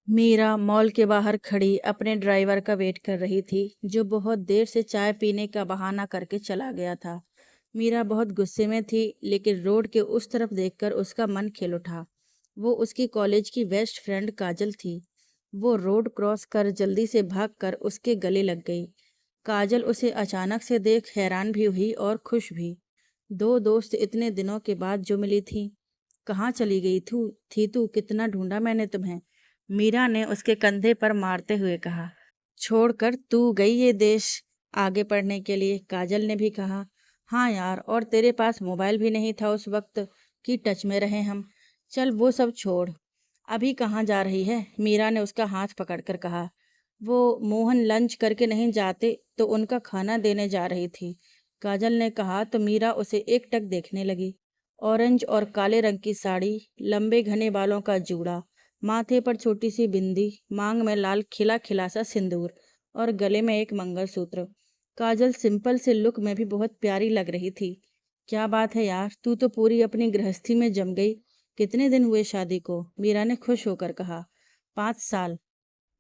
Meera mall के बाहर खड़ी अपने ड्राइवर का वेट कर रही थी, जो बहुत देर से चाय पीने का बहाना करके चला गया था। मीरा बहुत गुस्से में थी, लेकिन रोड के उस तरफ देखकर उसका मन खिल उठा। वो उसकी कॉलेज की बेस्ट फ्रेंड काजल थी। वो रोड क्रॉस कर जल्दी से भागकर उसके गले लग गई। काजल उसे अचानक से देख हैरान भी हुई और खुश भी। दो दोस्त इतने दिनों के बाद जो मिली थी। कहाँ चली गई थी तू, कितना ढूंढा मैंने तुम्हें। मीरा ने उसके कंधे पर मारते हुए कहा। छोड़कर तू गई ये देश आगे पढ़ने के लिए, काजल ने भी कहा। हाँ यार, और तेरे पास मोबाइल भी नहीं था उस वक्त की टच में रहे हम। चल वो सब छोड़, अभी कहाँ जा रही है, मीरा ने उसका हाथ पकड़कर कहा। वो मोहन लंच करके नहीं जाते तो उनका खाना देने जा रही थी, काजल ने कहा तो मीरा उसे एकटक देखने लगी। ऑरेंज और काले रंग की साड़ी, लंबे घने बालों का जूड़ा, माथे पर छोटी सी बिंदी, मांग में लाल खिला खिला सा सिंदूर और गले में एक मंगलसूत्र। काजल सिंपल से लुक में भी बहुत प्यारी लग रही थी। क्या बात है यार, तू तो पूरी अपनी गृहस्थी में जम गई। कितने दिन हुए शादी को, मीरा ने खुश होकर कहा। 5 साल।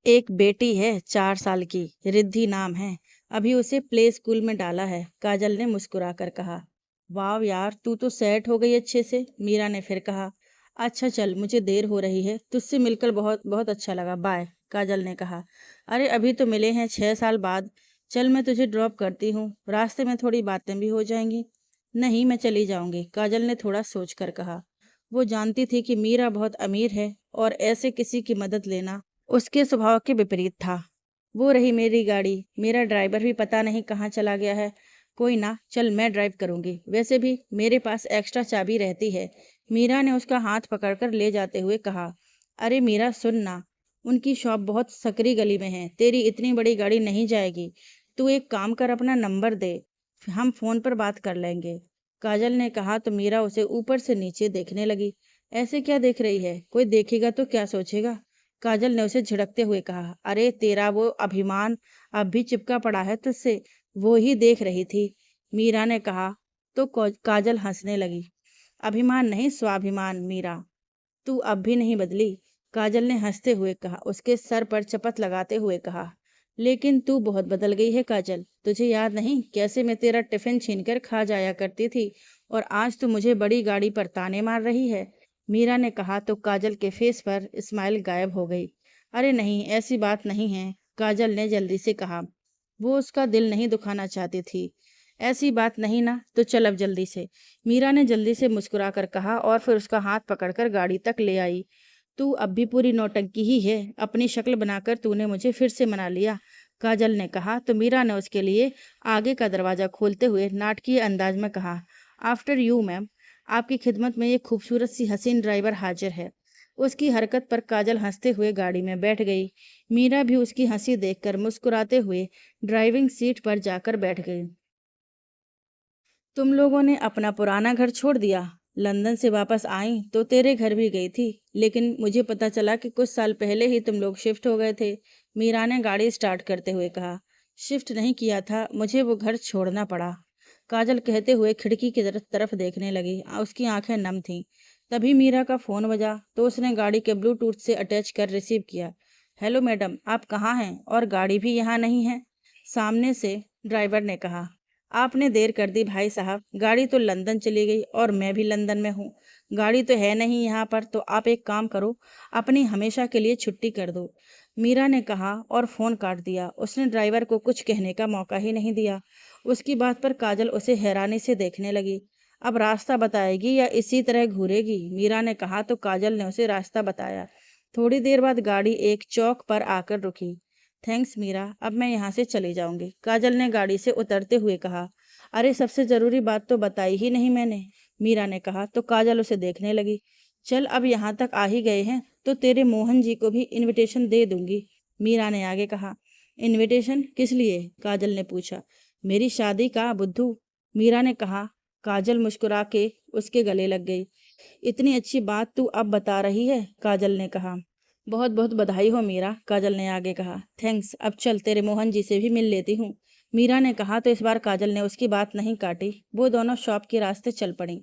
एक बेटी है 4 साल की, रिद्धि नाम है। अभी उसे प्ले स्कूल में डाला है, काजल ने मुस्कुराकर कहा। वाह यार, तू तो सेट हो गई अच्छे से, मीरा ने फिर कहा। अच्छा चल, मुझे देर हो रही है, तुझसे मिलकर बहुत बहुत अच्छा लगा, बाय, काजल ने कहा। अरे अभी तो मिले हैं 6 साल बाद। चल मैं तुझे ड्रॉप करती हूँ, रास्ते में थोड़ी बातें भी हो जाएंगी। नहीं, मैं चली जाऊंगी, काजल ने थोड़ा सोचकर कहा। वो जानती थी कि मीरा बहुत अमीर है और ऐसे किसी की मदद लेना उसके स्वभाव के विपरीत था। वो रही मेरी गाड़ी, मेरा ड्राइवर भी पता नहीं कहाँ चला गया है। कोई ना, चल मैं ड्राइव करूंगी, वैसे भी मेरे पास एक्स्ट्रा चाबी रहती है, मीरा ने उसका हाथ पकड़कर ले जाते हुए कहा। अरे मीरा सुन ना, उनकी शॉप बहुत सकरी गली में है, तेरी इतनी बड़ी गाड़ी नहीं जाएगी। तू एक काम कर, अपना नंबर दे, हम फोन पर बात कर लेंगे, काजल ने कहा तो मीरा उसे ऊपर से नीचे देखने लगी। ऐसे क्या देख रही है, कोई देखेगा तो क्या सोचेगा, काजल ने उसे झिड़कते हुए कहा। अरे तेरा वो अभिमान अब भी चिपका पड़ा है तुझसे, वो ही देख रही थी, मीरा ने कहा तो काजल हंसने लगी। अभिमान नहीं, स्वाभिमान मीरा, तू अब भी नहीं बदली, काजल ने हंसते हुए कहा, उसके सर पर चपत लगाते हुए कहा। लेकिन तू बहुत बदल गई है काजल, तुझे याद नहीं कैसे मैं तेरा टिफिन छीनकर खा जाया करती थी, और आज तू मुझे बड़ी गाड़ी पर ताने मार रही है, मीरा ने कहा तो काजल के फेस पर स्माइल गायब हो गई। अरे नहीं, ऐसी बात नहीं है, काजल ने जल्दी से कहा। वो उसका दिल नहीं दुखाना चाहती थी। ऐसी बात नहीं ना, तो चल अब जल्दी से, मीरा ने जल्दी से मुस्कुराकर कहा और फिर उसका हाथ पकड़कर गाड़ी तक ले आई। तू अब भी पूरी नौटंकी ही है, अपनी शक्ल बनाकर तूने मुझे फिर से मना लिया, काजल ने कहा तो मीरा ने उसके लिए आगे का दरवाजा खोलते हुए नाटकीय अंदाज में कहा। आफ्टर यू मैम, आपकी खिदमत में ये खूबसूरत सी हसीन ड्राइवर हाजिर है। उसकी हरकत पर काजल हंसते हुए गाड़ी में बैठ गई। मीरा भी उसकी हंसी देखकर मुस्कुराते हुए ड्राइविंग सीट पर जाकर बैठ गई। तुम लोगों ने अपना पुराना घर छोड़ दिया, लंदन से वापस आई तो तेरे घर भी गई थी, लेकिन मुझे पता चला कि कुछ साल पहले ही तुम लोग शिफ्ट हो गए थे, मीरा ने गाड़ी स्टार्ट करते हुए कहा। शिफ्ट नहीं किया था, मुझे वो घर छोड़ना पड़ा, काजल कहते हुए खिड़की की तरफ देखने लगी। उसकी आंखें नम थीं। तभी मीरा का फोन बजा तो उसने गाड़ी के ब्लूटूथ से अटैच कर रिसीव किया। हेलो मैडम, आप कहाँ हैं, और गाड़ी भी यहाँ नहीं है, सामने से ड्राइवर ने कहा। आपने देर कर दी भाई साहब, गाड़ी तो लंदन चली गई और मैं भी लंदन में हूँ, गाड़ी तो है नहीं यहाँ पर, तो आप एक काम करो, अपनी हमेशा के लिए छुट्टी कर दो, मीरा ने कहा और फोन काट दिया। उसने ड्राइवर को कुछ कहने का मौका ही नहीं दिया। उसकी बात पर काजल उसे हैरानी से देखने लगी। अब रास्ता बताएगी या इसी तरह घूरेगी, मीरा ने कहा तो काजल ने उसे रास्ता बताया। थोड़ी देर बाद गाड़ी एक चौक पर आकर रुकी। थैंक्स मीरा, अब मैं यहाँ से चली जाऊंगी, काजल ने गाड़ी से उतरते हुए कहा। अरे सबसे जरूरी बात तो बताई ही नहीं मैंने, मीरा ने कहा तो काजल उसे देखने लगी। चल अब यहाँ तक आ ही गए हैं तो तेरे मोहन जी को भी इनविटेशन दे दूंगी, मीरा ने आगे कहा। इनविटेशन किस लिए, काजल ने पूछा। मेरी शादी का बुद्धू, मीरा ने कहा। काजल मुस्कुरा के उसके गले लग गई। इतनी अच्छी बात तू अब बता रही है, काजल ने कहा। बहुत बहुत बधाई हो मीरा, काजल ने आगे कहा। थैंक्स, अब चल तेरे मोहन जी से भी मिल लेती हूँ, मीरा ने कहा तो इस बार काजल ने उसकी बात नहीं काटी। वो दोनों शॉप के रास्ते चल पड़ी।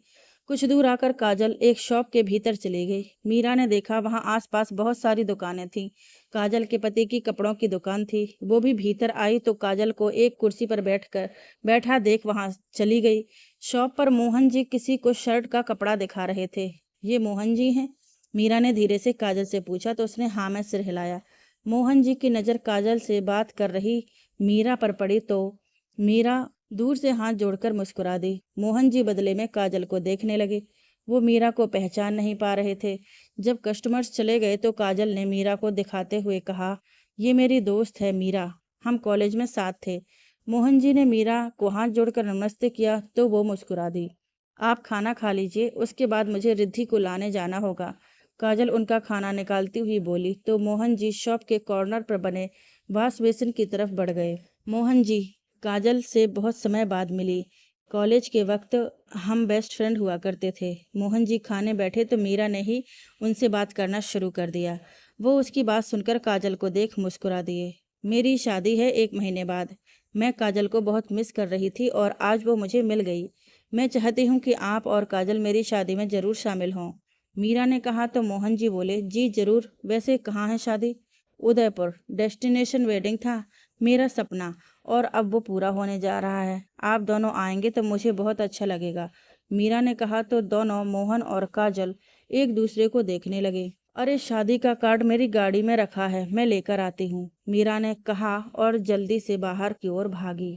कुछ दूर आकर काजल एक शॉप के भीतर चली गई। मीरा ने देखा वहां आसपास बहुत सारी दुकानें थीं। काजल के पति की कपड़ों की दुकान थी। वो भी भीतर आई तो काजल को एक कुर्सी पर बैठा देख वहां चली गई। शॉप पर मोहन जी किसी को शर्ट का कपड़ा दिखा रहे थे। ये मोहन जी हैं? मीरा ने धीरे से काजल से पूछा तो उसने हाँ में सिर हिलाया। मोहन जी की नजर काजल से बात कर रही मीरा पर पड़ी तो मीरा दूर से हाथ जोड़कर मुस्कुरा दी। मोहन जी बदले में काजल को देखने लगे। वो मीरा को पहचान नहीं पा रहे थे। जब कस्टमर्स चले गए तो काजल ने मीरा को दिखाते हुए कहा, ये मेरी दोस्त है मीरा, हम कॉलेज में साथ थे। मोहन जी ने मीरा को हाथ जोड़कर नमस्ते किया तो वो मुस्कुरा दी। आप खाना खा लीजिए, उसके बाद मुझे रिद्धि को लाने जाना होगा। काजल उनका खाना निकालती हुई बोली तो मोहन जी शॉप के कॉर्नर पर बने वॉश बेसिन की तरफ बढ़ गए। मोहन जी काजल से बहुत समय बाद मिली। कॉलेज के वक्त हम बेस्ट फ्रेंड हुआ करते थे। मोहन जी खाने बैठे तो मीरा ने ही उनसे बात करना शुरू कर दिया। वो उसकी बात सुनकर काजल को देख मुस्कुरा दिए। मेरी शादी है 1 महीने बाद। मैं काजल को बहुत मिस कर रही थी और आज वो मुझे मिल गई। मैं चाहती हूँ कि आप और काजल मेरी शादी में ज़रूर शामिल हों। मीरा ने कहा तो मोहन जी बोले, जी ज़रूर। वैसे कहाँ है शादी? उदयपुर। डेस्टिनेशन वेडिंग था मेरा सपना और अब वो पूरा होने जा रहा है। आप दोनों आएंगे तो मुझे बहुत अच्छा लगेगा। मीरा ने कहा तो दोनों मोहन और काजल एक दूसरे को देखने लगे। अरे शादी का कार्ड मेरी गाड़ी में रखा है, मैं लेकर आती हूँ, मीरा ने कहा और जल्दी से बाहर की ओर भागी।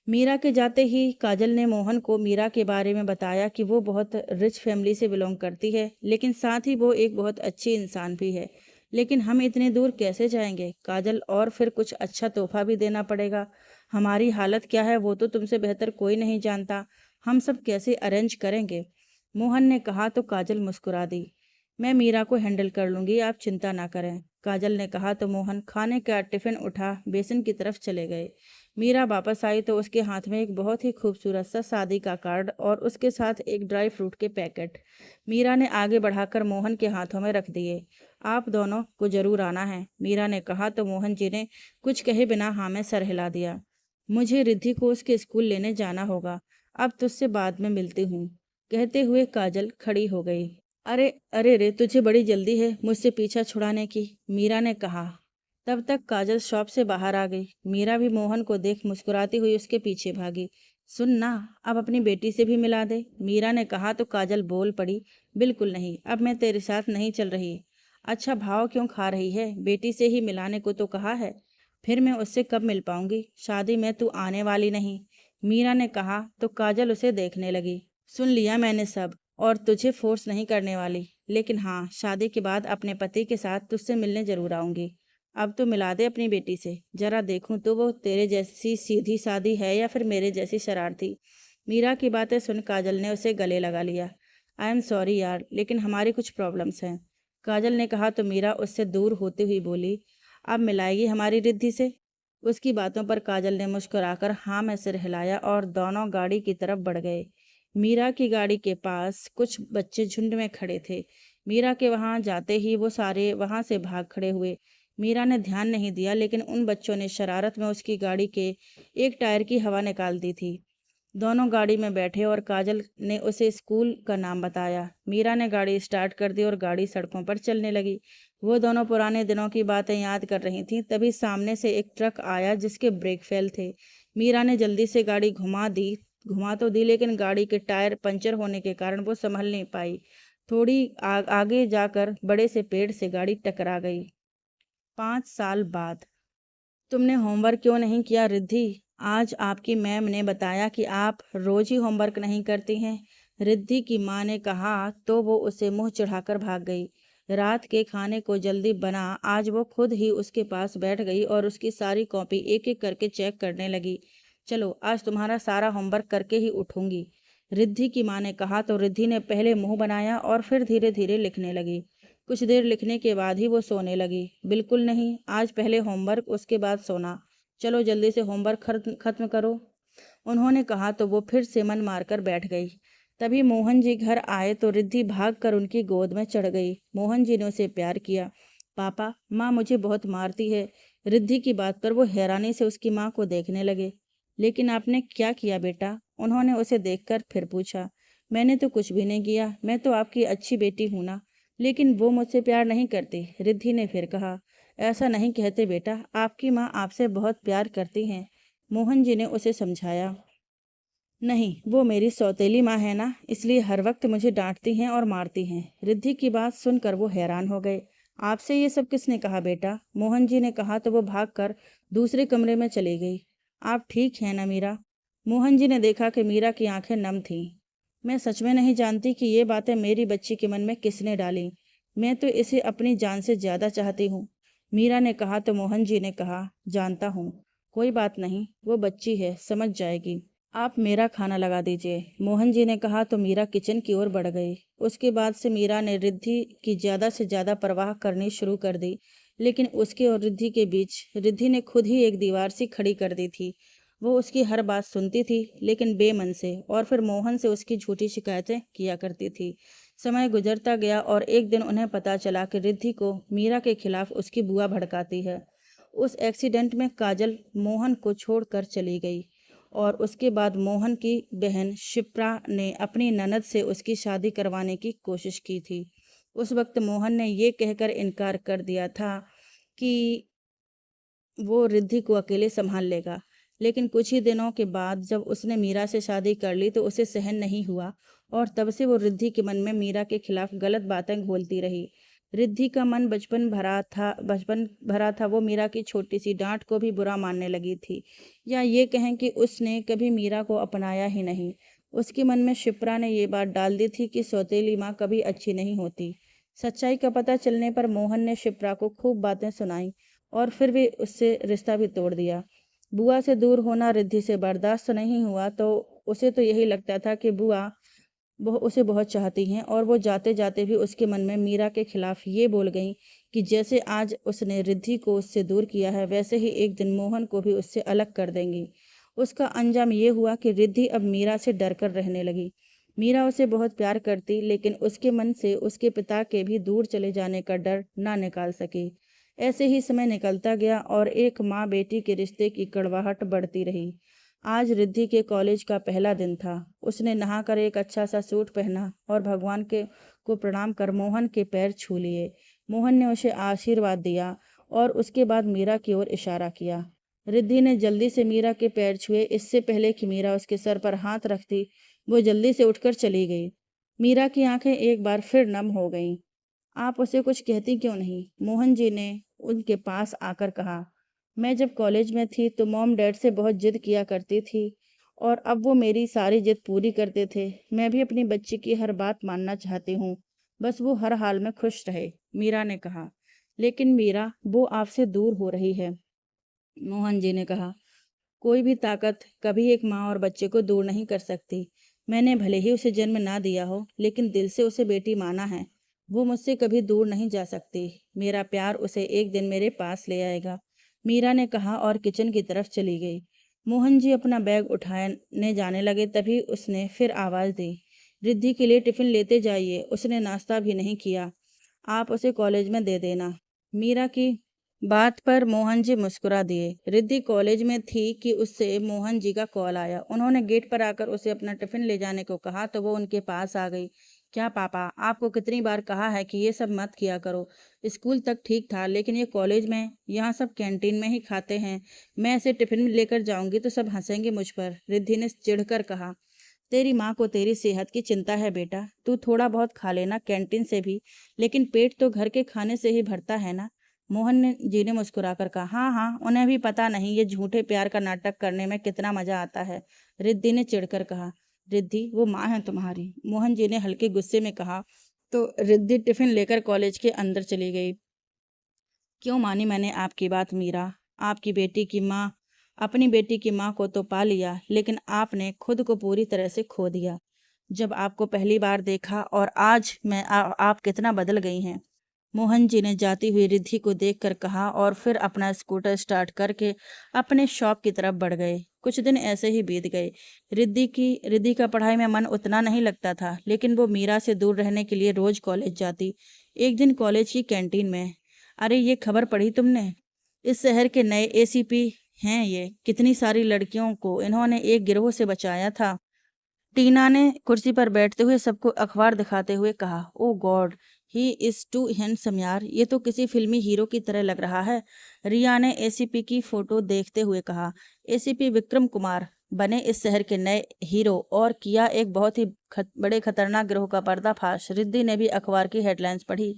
मीरा के जाते ही काजल ने मोहन को मीरा के बारे में बताया कि वो बहुत रिच फैमिली से बिलोंग करती है, लेकिन साथ ही वो एक बहुत अच्छी इंसान भी है। लेकिन हम इतने दूर कैसे जाएंगे काजल, और फिर कुछ अच्छा तोहफा भी देना पड़ेगा। हमारी हालत क्या है वो तो तुमसे बेहतर कोई नहीं जानता। हम सब कैसे अरेंज करेंगे? मोहन ने कहा तो काजल मुस्कुरा दी। मैं मीरा को हैंडल कर लूंगी, आप चिंता ना करें, काजल ने कहा तो मोहन खाने का टिफिन उठा बेसिन की तरफ चले गए। मीरा वापस आई तो उसके हाथ में एक बहुत ही खूबसूरत सा शादी का कार्ड और उसके साथ एक ड्राई फ्रूट के पैकेट मीरा ने आगे बढ़ाकर मोहन के हाथों में रख दिए। आप दोनों को जरूर आना है, मीरा ने कहा तो मोहन जी ने कुछ कहे बिना हाँ में सर हिला दिया। मुझे रिद्धि को उसके स्कूल लेने जाना होगा, अब तुझसे बाद में मिलती हूँ, कहते हुए काजल खड़ी हो गई। अरे अरे रे, तुझे बड़ी जल्दी है मुझसे पीछा छुड़ाने की, मीरा ने कहा। तब तक काजल शॉप से बाहर आ गई। मीरा भी मोहन को देख मुस्कुराती हुई उसके पीछे भागी। सुन ना, अब अपनी बेटी से भी मिला दे, मीरा ने कहा तो काजल बोल पड़ी, बिल्कुल नहीं, अब मैं तेरे साथ नहीं चल रही। अच्छा, भाव क्यों खा रही है? बेटी से ही मिलाने को तो कहा है। फिर मैं उससे कब मिल पाऊंगी? शादी में तू आने वाली नहीं, मीरा ने कहा तो काजल उसे देखने लगी। सुन लिया मैंने सब, और तुझे फोर्स नहीं करने वाली, लेकिन हाँ, शादी के बाद अपने पति के साथ तुझसे मिलने जरूर आऊंगी। अब तो मिला दे अपनी बेटी से, जरा देखूं तो वो तेरे जैसी सीधी सादी है या फिर मेरे जैसी शरारती। मीरा की बातें सुन काजल ने उसे गले लगा लिया। आई एम सॉरी यार, लेकिन हमारी कुछ प्रॉब्लम्स हैं, काजल ने कहा तो मीरा उससे दूर होती हुई बोली, अब मिलाएगी हमारी रिद्धि से? उसकी बातों पर काजल ने मुस्कुराकर हाँ में सिर हिलाया और दोनों गाड़ी की तरफ बढ़ गए। मीरा की गाड़ी के पास कुछ बच्चे झुंड में खड़े थे। मीरा के वहां जाते ही वो सारे वहां से भाग खड़े हुए। मीरा ने ध्यान नहीं दिया, लेकिन उन बच्चों ने शरारत में उसकी गाड़ी के एक टायर की हवा निकाल दी थी। दोनों गाड़ी में बैठे और काजल ने उसे स्कूल का नाम बताया। मीरा ने गाड़ी स्टार्ट कर दी और गाड़ी सड़कों पर चलने लगी। वो दोनों पुराने दिनों की बातें याद कर रही थीं। तभी सामने से एक ट्रक आया जिसके ब्रेक फेल थे। मीरा ने जल्दी से गाड़ी घुमा तो दी, लेकिन गाड़ी के टायर पंचर होने के कारण वो संभल नहीं पाई। थोड़ी आगे जाकर बड़े से पेड़ से गाड़ी टकरा गई। 5 साल बाद। तुमने होमवर्क क्यों नहीं किया रिद्धि? आज आपकी मैम ने बताया कि आप रोज ही होमवर्क नहीं करती हैं, रिद्धि की माँ ने कहा तो वो उसे मुंह चढ़ाकर भाग गई। रात के खाने को जल्दी बना, आज वो खुद ही उसके पास बैठ गई और उसकी सारी कॉपी एक एक करके चेक करने लगी। चलो, आज तुम्हारा सारा होमवर्क करके ही उठूंगी, रिद्धि की माँ ने कहा तो रिद्धि ने पहले मुंह बनाया और फिर धीरे धीरे लिखने लगी। कुछ देर लिखने के बाद ही वो सोने लगी। बिल्कुल नहीं, आज पहले होमवर्क उसके बाद सोना। चलो जल्दी से होमवर्क खत्म करो, उन्होंने कहा तो वो फिर से मन मारकर बैठ गई। तभी मोहन जी घर आए तो रिद्धि भागकर उनकी गोद में चढ़ गई। मोहन जी ने उसे प्यार किया। पापा, माँ मुझे बहुत मारती है, रिद्धि की बात पर वो हैरानी से उसकी माँ को देखने लगे। लेकिन आपने क्या किया बेटा? उन्होंने उसे देखकर फिर पूछा। मैंने तो कुछ भी नहीं किया, मैं तो आपकी अच्छी बेटी हूं ना। लेकिन वो मुझसे प्यार नहीं करती, रिद्धि ने फिर कहा। ऐसा नहीं कहते बेटा, आपकी माँ आपसे बहुत प्यार करती हैं, मोहन जी ने उसे समझाया। नहीं, वो मेरी सौतेली माँ है ना, इसलिए हर वक्त मुझे डांटती हैं और मारती हैं। रिद्धि की बात सुनकर वो हैरान हो गए। आपसे ये सब किसने कहा बेटा? मोहन जी ने कहा तो वो भागकर दूसरे कमरे में चली गई। आप ठीक हैं ना मीरा? मोहन जी ने देखा कि मीरा की आंखें नम थीं। मैं सच में नहीं जानती कि ये बातें मेरी बच्ची के मन में किसने डाली। मैं तो इसे अपनी जान से ज्यादा चाहती हूँ। मीरा ने कहा तो मोहन जी ने कहा, जानता हूँ, कोई बात नहीं, वो बच्ची है, समझ जाएगी। आप मेरा खाना लगा दीजिए, मोहन जी ने कहा तो मीरा किचन की ओर बढ़ गई। उसके बाद से मीरा ने रिद्धि की ज्यादा से ज्यादा परवाह करनी शुरू कर दी। लेकिन उसके और रिद्धि के बीच रिद्धि ने खुद ही एक दीवार सी खड़ी कर दी थी। वो उसकी हर बात सुनती थी, लेकिन बेमन से, और फिर मोहन से उसकी झूठी शिकायतें किया करती थी। समय गुजरता गया और एक दिन उन्हें पता चला कि रिद्धि को मीरा के खिलाफ उसकी बुआ भड़काती है। उस एक्सीडेंट में काजल मोहन को छोड़कर चली गई और उसके बाद मोहन की बहन शिप्रा ने अपनी ननद से उसकी शादी करवाने की कोशिश की थी। उस वक्त मोहन ने ये कहकर इनकार कर दिया था कि वो रिद्धि को अकेले संभाल लेगा। लेकिन कुछ ही दिनों के बाद जब उसने मीरा से शादी कर ली तो उसे सहन नहीं हुआ और तब से वो रिद्धि के मन में मीरा के खिलाफ गलत बातें घोलती रही। रिद्धि का मन बचपन भरा था, वो मीरा की छोटी सी डांट को भी बुरा मानने लगी थी, या ये कहें कि उसने कभी मीरा को अपनाया ही नहीं। उसके मन में शिप्रा ने ये बात डाल दी थी कि सौतेली माँ कभी अच्छी नहीं होती। सच्चाई का पता चलने पर मोहन ने शिप्रा को खूब बातें सुनाई और फिर भी उससे रिश्ता भी तोड़ दिया। बुआ से दूर होना रिद्धि से बर्दाश्त नहीं हुआ तो उसे तो यही लगता था कि बुआ उसे बहुत चाहती हैं, और वो जाते जाते भी उसके मन में मीरा के खिलाफ ये बोल गई कि जैसे आज उसने रिद्धि को उससे दूर किया है, वैसे ही एक दिन मोहन को भी उससे अलग कर देंगी। उसका अंजाम ये हुआ कि रिद्धि अब मीरा से डर कर रहने लगी। मीरा उसे बहुत प्यार करती, लेकिन उसके मन से उसके पिता के भी दूर चले जाने का डर ना निकाल सकी। ऐसे ही समय निकलता गया और एक माँ बेटी के रिश्ते की कड़वाहट बढ़ती रही। आज रिद्धि के कॉलेज का पहला दिन था। उसने नहाकर एक अच्छा सा सूट पहना और भगवान के को प्रणाम कर मोहन के पैर छू लिए। मोहन ने उसे आशीर्वाद दिया और उसके बाद मीरा की ओर इशारा किया। रिद्धि ने जल्दी से मीरा के पैर छुए। इससे पहले कि मीरा उसके सर पर हाथ रखती, वो जल्दी से उठकर चली गई। मीरा की आंखें एक बार फिर नम हो गईं। आप उसे कुछ कहती क्यों नहीं? मोहन जी ने उनके पास आकर कहा। मैं जब कॉलेज में थी तो मॉम डैड से बहुत जिद किया करती थी और अब वो मेरी सारी जिद पूरी करते थे। मैं भी अपनी बच्ची की हर बात मानना चाहती हूँ, बस वो हर हाल में खुश रहे, मीरा ने कहा। लेकिन मीरा, वो आपसे दूर हो रही है, मोहन जी ने कहा। कोई भी ताकत कभी एक माँ और बच्चे को दूर नहीं कर सकती। मैंने भले ही उसे जन्म ना दिया हो, लेकिन दिल से उसे बेटी माना है। वो मुझसे कभी दूर नहीं जा सकती। मेरा प्यार उसे एक दिन मेरे पास ले आएगा, मीरा ने कहा और किचन की तरफ चली गई। मोहन जी अपना बैग उठाने जाने लगे, तभी उसने फिर आवाज दी, रिद्धि के लिए टिफिन लेते जाइए, उसने नाश्ता भी नहीं किया। आप उसे कॉलेज में दे देना। मीरा की बात पर मोहन जी मुस्कुरा दिए। रिद्धि कॉलेज में थी कि उससे मोहन जी का कॉल आया। उन्होंने गेट पर आकर उसे अपना टिफिन ले जाने को कहा तो वो उनके पास आ गई। क्या पापा, आपको कितनी बार कहा है कि ये सब मत किया करो। स्कूल तक ठीक था, लेकिन ये कॉलेज में, यहाँ सब कैंटीन में ही खाते हैं। मैं ऐसे टिफिन में लेकर जाऊंगी तो सब हंसेंगे मुझ पर, रिद्धि ने चिढ़कर कहा। तेरी माँ को तेरी सेहत की चिंता है बेटा, तू थोड़ा बहुत खा लेना कैंटीन से भी, लेकिन पेट तो घर के खाने से ही भरता है ना। जी ने मुस्कुराकर कहा। हाँ हाँ, उन्हें भी पता नहीं ये झूठे प्यार का नाटक करने में कितना मजा आता है, रिद्धि ने चिढ़कर कहा। रिद्धि, वो माँ है तुम्हारी, मोहन जी ने हल्के गुस्से में कहा तो रिद्धि टिफिन लेकर कॉलेज के अंदर चली गई। क्यों मानी मैंने आपकी बात मीरा? आपकी बेटी की माँ, अपनी बेटी की माँ को तो पा लिया, लेकिन आपने खुद को पूरी तरह से खो दिया। जब आपको पहली बार देखा और आज आप कितना बदल गई हैं, मोहन जी ने जाती हुई रिद्धि को देखकर कहा और फिर अपना स्कूटर स्टार्ट करके अपने शॉप की तरफ बढ़ गए। कुछ दिन ऐसे ही बीत गए। रिद्धि का पढ़ाई में मन उतना नहीं लगता था, लेकिन वो मीरा से दूर रहने के लिए रोज कॉलेज जाती। एक दिन कॉलेज की कैंटीन में, अरे ये खबर पढ़ी तुमने? इस शहर के नए एसीपी हैं ये। कितनी सारी लड़कियों को इन्होंने एक गिरोह से बचाया था। टीना ने कुर्सी पर बैठते हुए सबको अखबार दिखाते हुए कहा, oh God, he is too handsome यार, ये तो किसी फिल्मी हीरो की तरह लग रहा है। रिया ने एसीपी की फोटो देखते हुए कहा, एसीपी विक्रम कुमार बने इस शहर के नए हीरो और किया एक बहुत ही बड़े खतरनाक गिरोह का पर्दाफाश। रिद्धि ने भी अखबार की हेडलाइंस पढ़ी।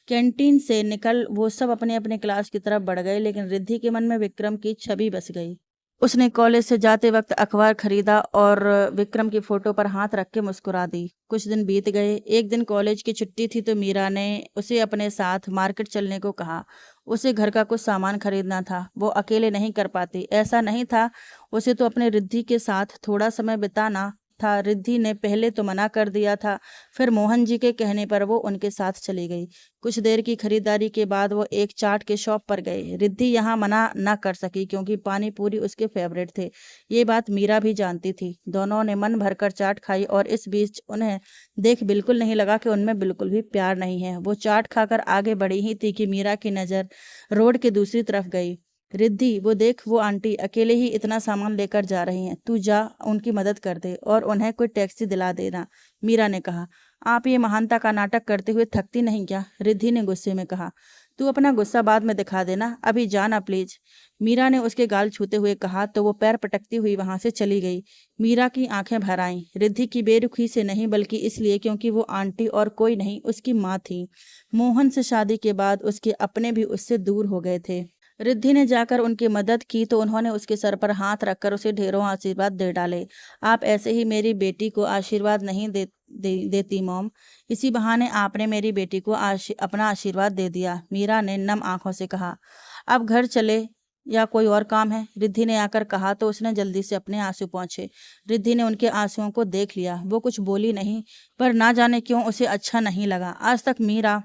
कैंटीन से निकल वो सब अपने अपने क्लास की तरफ बढ़ गए, लेकिन रिद्धि के मन में विक्रम की छवि बस गई। उसने कॉलेज से जाते वक्त अखबार खरीदा और विक्रम की फोटो पर हाथ रख के मुस्कुरा दी। कुछ दिन बीत गए। एक दिन कॉलेज की छुट्टी थी तो मीरा ने उसे अपने साथ मार्केट चलने को कहा। उसे घर का कुछ सामान खरीदना था, वो अकेले नहीं कर पाती। ऐसा नहीं था, उसे तो अपने रिद्धि के साथ थोड़ा समय बिताना था। रिद्धि ने पहले तो मना कर दिया था, फिर मोहन जी के कहने पर वो उनके साथ चली गई। कुछ देर की खरीदारी के बाद वो एक चाट के शॉप पर गए। रिद्धि यहाँ मना न कर सकी क्योंकि पानी पूरी उसके फेवरेट थे। ये बात मीरा भी जानती थी। दोनों ने मन भरकर चाट खाई और इस बीच उन्हें देख बिल्कुल नहीं लगा कि उनमें बिल्कुल भी प्यार नहीं है। वो चाट खाकर आगे बढ़ी ही थी कि मीरा की नज़र रोड के दूसरी तरफ गई। रिद्धि, वो देख, वो आंटी अकेले ही इतना सामान लेकर जा रही हैं, तू जा उनकी मदद कर दे और उन्हें कोई टैक्सी दिला देना। मीरा ने कहा, आप ये महानता का नाटक करते हुए थकती नहीं क्या? रिद्धि ने गुस्से में कहा, तू अपना गुस्सा बाद में दिखा देना, अभी जाना प्लीज। मीरा ने उसके गाल छूते हुए कहा तो वो पैर पटकती हुई वहां से चली गई। मीरा की आंखें भर आईं, रिद्धि की बेरुखी से नहीं बल्कि इसलिए क्योंकि वो आंटी और कोई नहीं, उसकी माँ थी। मोहन से शादी के बाद उसके अपने भी उससे दूर हो गए थे। रिद्धि ने जाकर उनकी मदद की तो उन्होंने उसके सर पर हाथ रखकर उसे ढेरों आशीर्वाद दे डाले। आप ऐसे ही मेरी बेटी को आशीर्वाद नहीं देती मॉम। इसी बहाने आपने मेरी बेटी को अपना आशीर्वाद दे दिया, मीरा ने नम आंखों से कहा। अब घर चले या कोई और काम है? रिद्धि ने आकर कहा तो उसने जल्दी से अपने आंसू पोंछे। रिद्धि ने उनके आंसुओं को देख लिया। वो कुछ बोली नहीं, पर ना जाने क्यों उसे अच्छा नहीं लगा। आज तक मीरा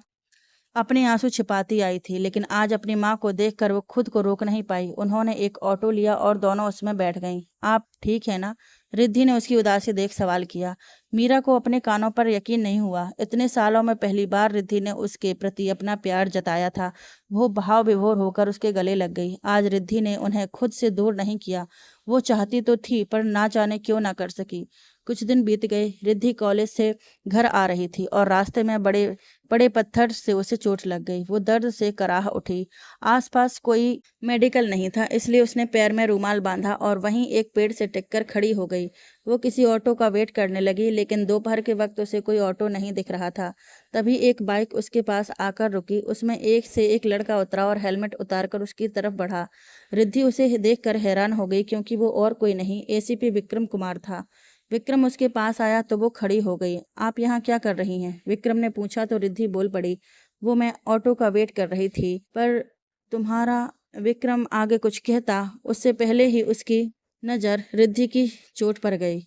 अपने आंसू छिपाती आई थी, लेकिन आज अपनी माँ को देखकर वो खुद को रोक नहीं पाई। उन्होंने एक ऑटो लिया और दोनों उसमें बैठ गईं। आप ठीक है ना? रिद्धि ने उसकी उदासी देख सवाल किया। मीरा को अपने कानों पर यकीन नहीं हुआ। इतने सालों में पहली बार रिद्धि ने उसके प्रति अपना प्यार जताया था। वो भाव विभोर होकर उसके गले लग गई। आज रिद्धि ने उन्हें खुद से दूर नहीं किया। वो चाहती तो थी, पर ना जाने क्यों ना कर सकी। कुछ दिन बीत गए। रिद्धि कॉलेज से घर आ रही थी और रास्ते में बड़े बड़े पत्थर से उसे चोट लग गई। वो दर्द से कराह उठी। आसपास कोई मेडिकल नहीं था, इसलिए उसने पैर में रूमाल बांधा और वहीं एक पेड़ से टिककर खड़ी हो गई। वो किसी ऑटो का वेट करने लगी, लेकिन दोपहर के वक्त उसे कोई ऑटो नहीं दिख रहा था। तभी एक बाइक उसके पास आकर रुकी। उसमें एक से एक लड़का उतरा और हेलमेट उतारकर उसकी तरफ बढ़ा। रिद्धि उसे देखकर हैरान हो गई क्योंकि वो और कोई नहीं, एसीपी विक्रम कुमार था। विक्रम उसके पास आया तो वो खड़ी हो गई। आप यहाँ क्या कर रही हैं? विक्रम ने पूछा तो रिद्धि बोल पड़ी, वो मैं ऑटो का वेट कर रही थी, पर तुम्हारा। विक्रम आगे कुछ कहता उससे पहले ही उसकी नज़र रिद्धि की चोट पर गई।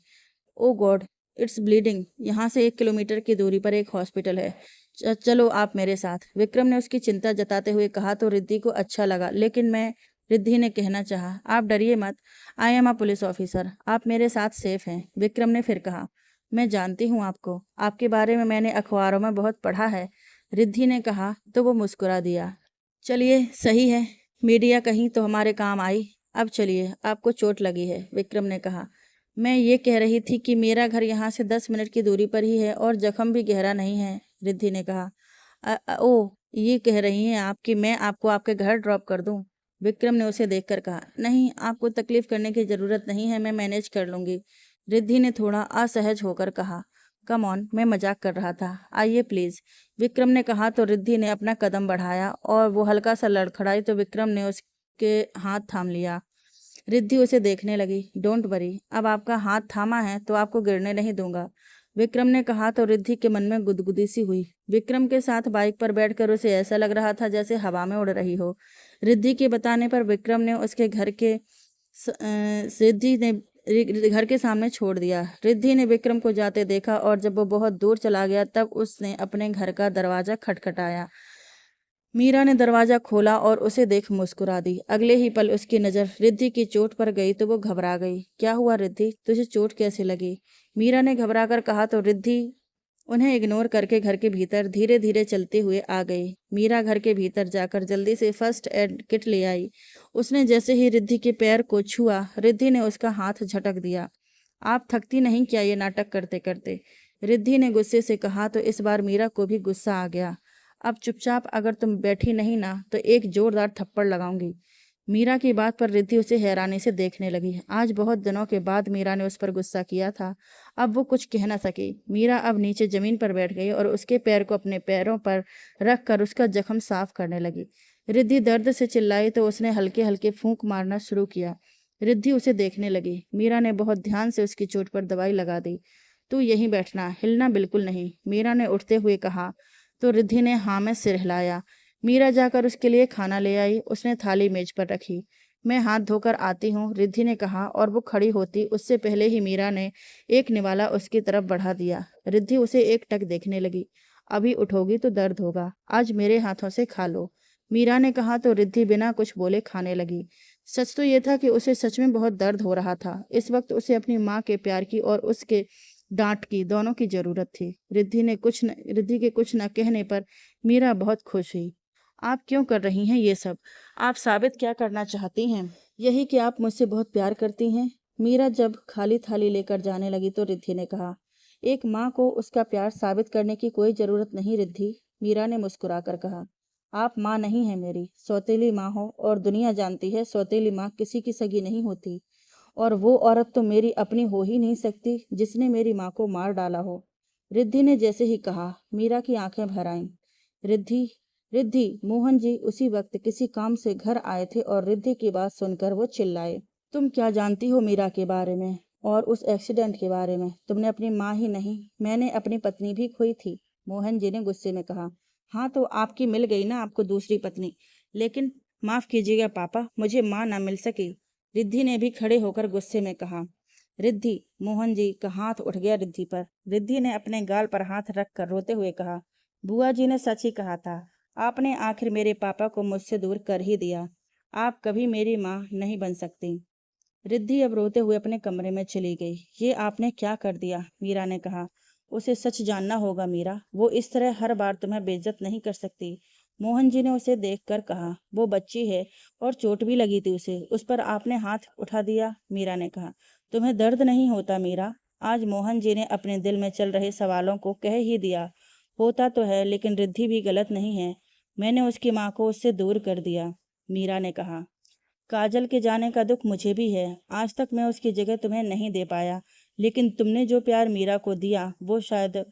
ओ गॉड, इट्स ब्लीडिंग। यहाँ से 1 किलोमीटर की दूरी पर एक हॉस्पिटल है। चलो आप मेरे साथ, विक्रम ने उसकी चिंता जताते हुए कहा तो रिद्धि को अच्छा लगा, लेकिन मैं। रिद्धि ने कहना चाहा, आप डरिए मत, I am a police officer, आप मेरे साथ सेफ हैं। विक्रम ने फिर कहा, मैं जानती हूँ आपको, आपके बारे में मैंने अखबारों में बहुत पढ़ा है। रिद्धि ने कहा तो वो मुस्कुरा दिया। चलिए सही है, मीडिया कहीं तो हमारे काम आई। अब चलिए, आपको चोट लगी है, विक्रम ने कहा। मैं ये कह रही थी कि मेरा घर यहाँ से 10 मिनट की दूरी पर ही है और जख्म भी गहरा नहीं है, रिद्धि ने कहा। ओ, ये कह रही हैं आप कि मैं आपको आपके घर ड्रॉप कर दूं? विक्रम ने उसे देखकर कहा, नहीं, आपको तकलीफ करने की जरूरत नहीं है, मैं मैनेज कर लूंगी। रिद्धि ने थोड़ा असहज होकर कहा, कम ऑन, मैं मजाक कर रहा था, आइए प्लीज। विक्रम ने कहा तो रिद्धि ने अपना कदम बढ़ाया और वो हल्का सा लड़खड़ाई तो विक्रम ने उसके हाथ थाम लिया। रिद्धि उसे देखने लगी। डोंट वरी, अब आपका हाथ थामा है तो आपको गिरने नहीं दूंगा, विक्रम ने कहा तो रिद्धि के मन में गुदगुदी सी हुई। विक्रम के साथ बाइक पर बैठकर उसे ऐसा लग रहा था जैसे हवा में उड़ रही हो। रिद्धि के बताने पर विक्रम ने उसके रिद्धि ने घर के सामने छोड़ दिया। रिद्धि ने विक्रम को जाते देखा और जब वो बहुत दूर चला गया तब उसने अपने घर का दरवाजा खटखटाया। मीरा ने दरवाजा खोला और उसे देख मुस्कुरा दी। अगले ही पल उसकी नज़र रिद्धि की चोट पर गई तो वो घबरा गई। क्या हुआ रिद्धि, तुझे चोट कैसे लगी? मीरा ने घबरा कर कहा तो रिद्धि उन्हें इग्नोर करके घर के भीतर धीरे धीरे चलते हुए आ गई। मीरा घर के भीतर जाकर जल्दी से फर्स्ट एड किट ले आई। उसने जैसे ही रिद्धि के पैर को छुआ, रिद्धि ने उसका हाथ झटक दिया। आप थकती नहीं क्या ये नाटक करते करते? रिद्धि ने गुस्से से कहा तो इस बार मीरा को भी गुस्सा आ गया। अब चुपचाप अगर तुम बैठी नहीं ना तो एक जोरदार थप्पड़ लगाऊंगी। मीरा की बात पर रिद्धि उसे हैरानी से देखने लगी। आज बहुत दिनों के बाद मीरा ने उस पर गुस्सा किया था। अब वो कुछ कह न सकी। मीरा अब नीचे जमीन पर बैठ गई और उसके पैर को अपने पैरों पर रख कर उसका जख्म साफ करने लगी। रिद्धि दर्द से चिल्लाई तो उसने हल्के हल्के फूंक मारना शुरू किया। रिद्धि उसे देखने लगी। मीरा ने बहुत ध्यान से उसकी चोट पर दवाई लगा दी। तू यहीं बैठना, हिलना बिल्कुल नहीं, मीरा ने उठते हुए कहा। तो रिद्धि ने हाँ में सिर हिलाया। मीरा जाकर उसके लिए खाना ले आई। उसने थाली मेज पर रखी। मैं हाथ धोकर आती हूँ, रिद्धि ने कहा और वो खड़ी होती उससे पहले ही मीरा ने एक निवाला उसकी तरफ बढ़ा दिया। रिद्धि उसे एकटक देखने लगी। अभी उठोगी तो दर्द होगा, आज मेरे हाथों से खा लो, मीरा ने कहा तो रिद्धि बिना कुछ बोले खाने लगी। सच तो ये था कि उसे सच में बहुत दर्द हो रहा था। इस वक्त उसे अपनी माँ के प्यार की और उसके डांट की, दोनों की जरूरत थी। रिद्धि के कुछ न कहने पर मीरा बहुत खुश हुई। आप क्यों कर रही हैं ये सब? आप साबित क्या करना चाहती हैं? यही कि आप मुझसे बहुत प्यार करती हैं। मीरा जब खाली थाली लेकर जाने लगी तो रिद्धि ने कहा, एक माँ को उसका प्यार साबित करने की कोई जरूरत नहीं रिद्धि। मीरा ने मुस्कुराकर कहा, आप माँ नहीं है मेरी, सौतेली माँ हो और दुनिया जानती है सौतेली माँ किसी की सगी नहीं होती। और वो औरत तो मेरी अपनी हो ही नहीं सकती जिसने मेरी माँ को मार डाला हो। रिद्धि ने जैसे ही कहा, मीरा की आंखें भर आईं। रिद्धि, रिद्धि, मोहन जी उसी वक्त किसी काम से घर आए थे और रिद्धि की बात सुनकर वो चिल्लाए, तुम क्या जानती हो मीरा के बारे में और उस एक्सीडेंट के बारे में? तुमने अपनी माँ ही नहीं, मैंने अपनी पत्नी भी खोई थी। मोहन जी ने गुस्से में कहा, हाँ तो आपकी मिल गई ना आपको दूसरी पत्नी, लेकिन माफ कीजिएगा पापा, मुझे माँ ना मिल सकी। रिद्धि ने भी खड़े होकर गुस्से में कहा। रिद्धि, मोहन जी का हाथ उठ गया रिद्धि पर। रिद्धि ने अपने गाल पर हाथ रखकर रोते हुए कहा, बुआ जी ने सच ही कहा था, आपने आखिर मेरे पापा को मुझसे दूर कर ही दिया। आप कभी मेरी माँ नहीं बन सकती। रिद्धि अब रोते हुए अपने कमरे में चली गई। ये आपने क्या कर दिया? मीरा ने कहा। उसे सच जानना होगा मीरा, वो इस तरह हर बार तुम्हें बेइज्जत नहीं कर सकती। मोहन जी ने उसे देखकर कहा, वो बच्ची है और चोट भी लगी थी उसे, उस पर आपने हाथ उठा दिया। मीरा ने कहा, तुम्हें दर्द नहीं होता मीरा? आज मोहन जी ने अपने दिल में चल रहे सवालों को कह ही दिया। होता तो है, लेकिन रिद्धि भी गलत नहीं है। मैंने उसकी माँ को उससे दूर कर दिया। मीरा ने कहा, काजल के जाने का दुख मुझे भी है। आज तक मैं उसकी जगह तुम्हें नहीं दे पाया, लेकिन तुमने जो प्यार मीरा को दिया वो शायद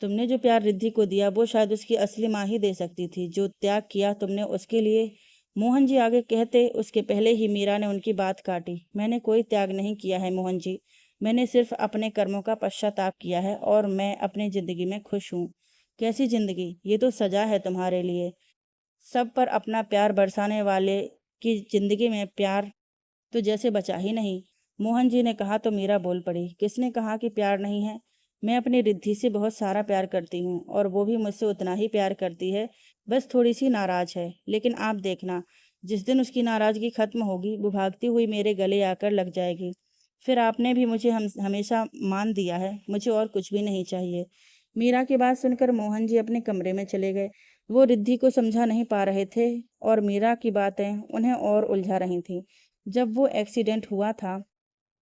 तुमने जो प्यार रिद्धि को दिया वो शायद उसकी असली माँ ही दे सकती थी। जो त्याग किया तुमने उसके लिए। मोहन जी आगे कहते उसके पहले ही मीरा ने उनकी बात काटी। मैंने कोई त्याग नहीं किया है मोहन जी, मैंने सिर्फ अपने कर्मों का पश्चाताप किया है और मैं अपनी जिंदगी में खुश हूँ। कैसी जिंदगी? ये तो सजा है तुम्हारे लिए। सब पर अपना प्यार बरसाने वाले की जिंदगी में प्यार तो जैसे बचा ही नहीं। मोहन जी ने कहा तो मीरा बोल पड़ी, किसने कहा कि प्यार नहीं है? मैं अपनी रिद्धि से बहुत सारा प्यार करती हूँ और वो भी मुझसे उतना ही प्यार करती है, बस थोड़ी सी नाराज है। लेकिन आप देखना, जिस दिन उसकी नाराजगी खत्म होगी वो भागती हुई मेरे गले आकर लग जाएगी। फिर आपने भी मुझे हमेशा मान दिया है, मुझे और कुछ भी नहीं चाहिए। मीरा की बात सुनकर मोहन जी अपने कमरे में चले गए। वो रिद्धि को समझा नहीं पा रहे थे और मीरा की बातें उन्हें और उलझा रही थीं। जब वो एक्सीडेंट हुआ था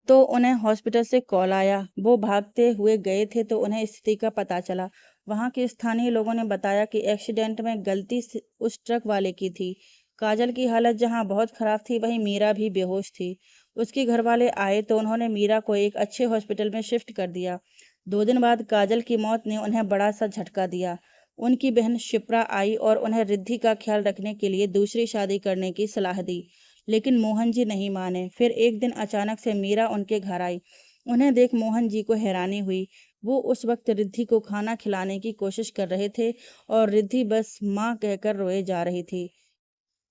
तो उन्हें हॉस्पिटल से कॉल आया। वो भागते हुए गए थे तो उन्हें स्थिति का पता चला। वहां के स्थानीय लोगों ने बताया कि एक्सीडेंट में गलती से उस ट्रक वाले की थी। काजल की हालत जहां बहुत खराब थी वहीं मीरा भी बेहोश थी। उसके घर वाले आए तो उन्होंने मीरा को एक अच्छे हॉस्पिटल में शिफ्ट कर दिया। 2 दिन बाद काजल की मौत ने उन्हें बड़ा सा झटका दिया। उनकी बहन शिप्रा आई और उन्हें रिद्धि का ख्याल रखने के लिए दूसरी शादी करने की सलाह दी, लेकिन मोहन जी नहीं माने। फिर एक दिन अचानक से मीरा उनके घर आई। उन्हें देख मोहन जी को हैरानी हुई। वो उस वक्त रिद्धि को खाना खिलाने की कोशिश कर रहे थे और रिद्धि बस माँ कहकर रोए जा रही थी।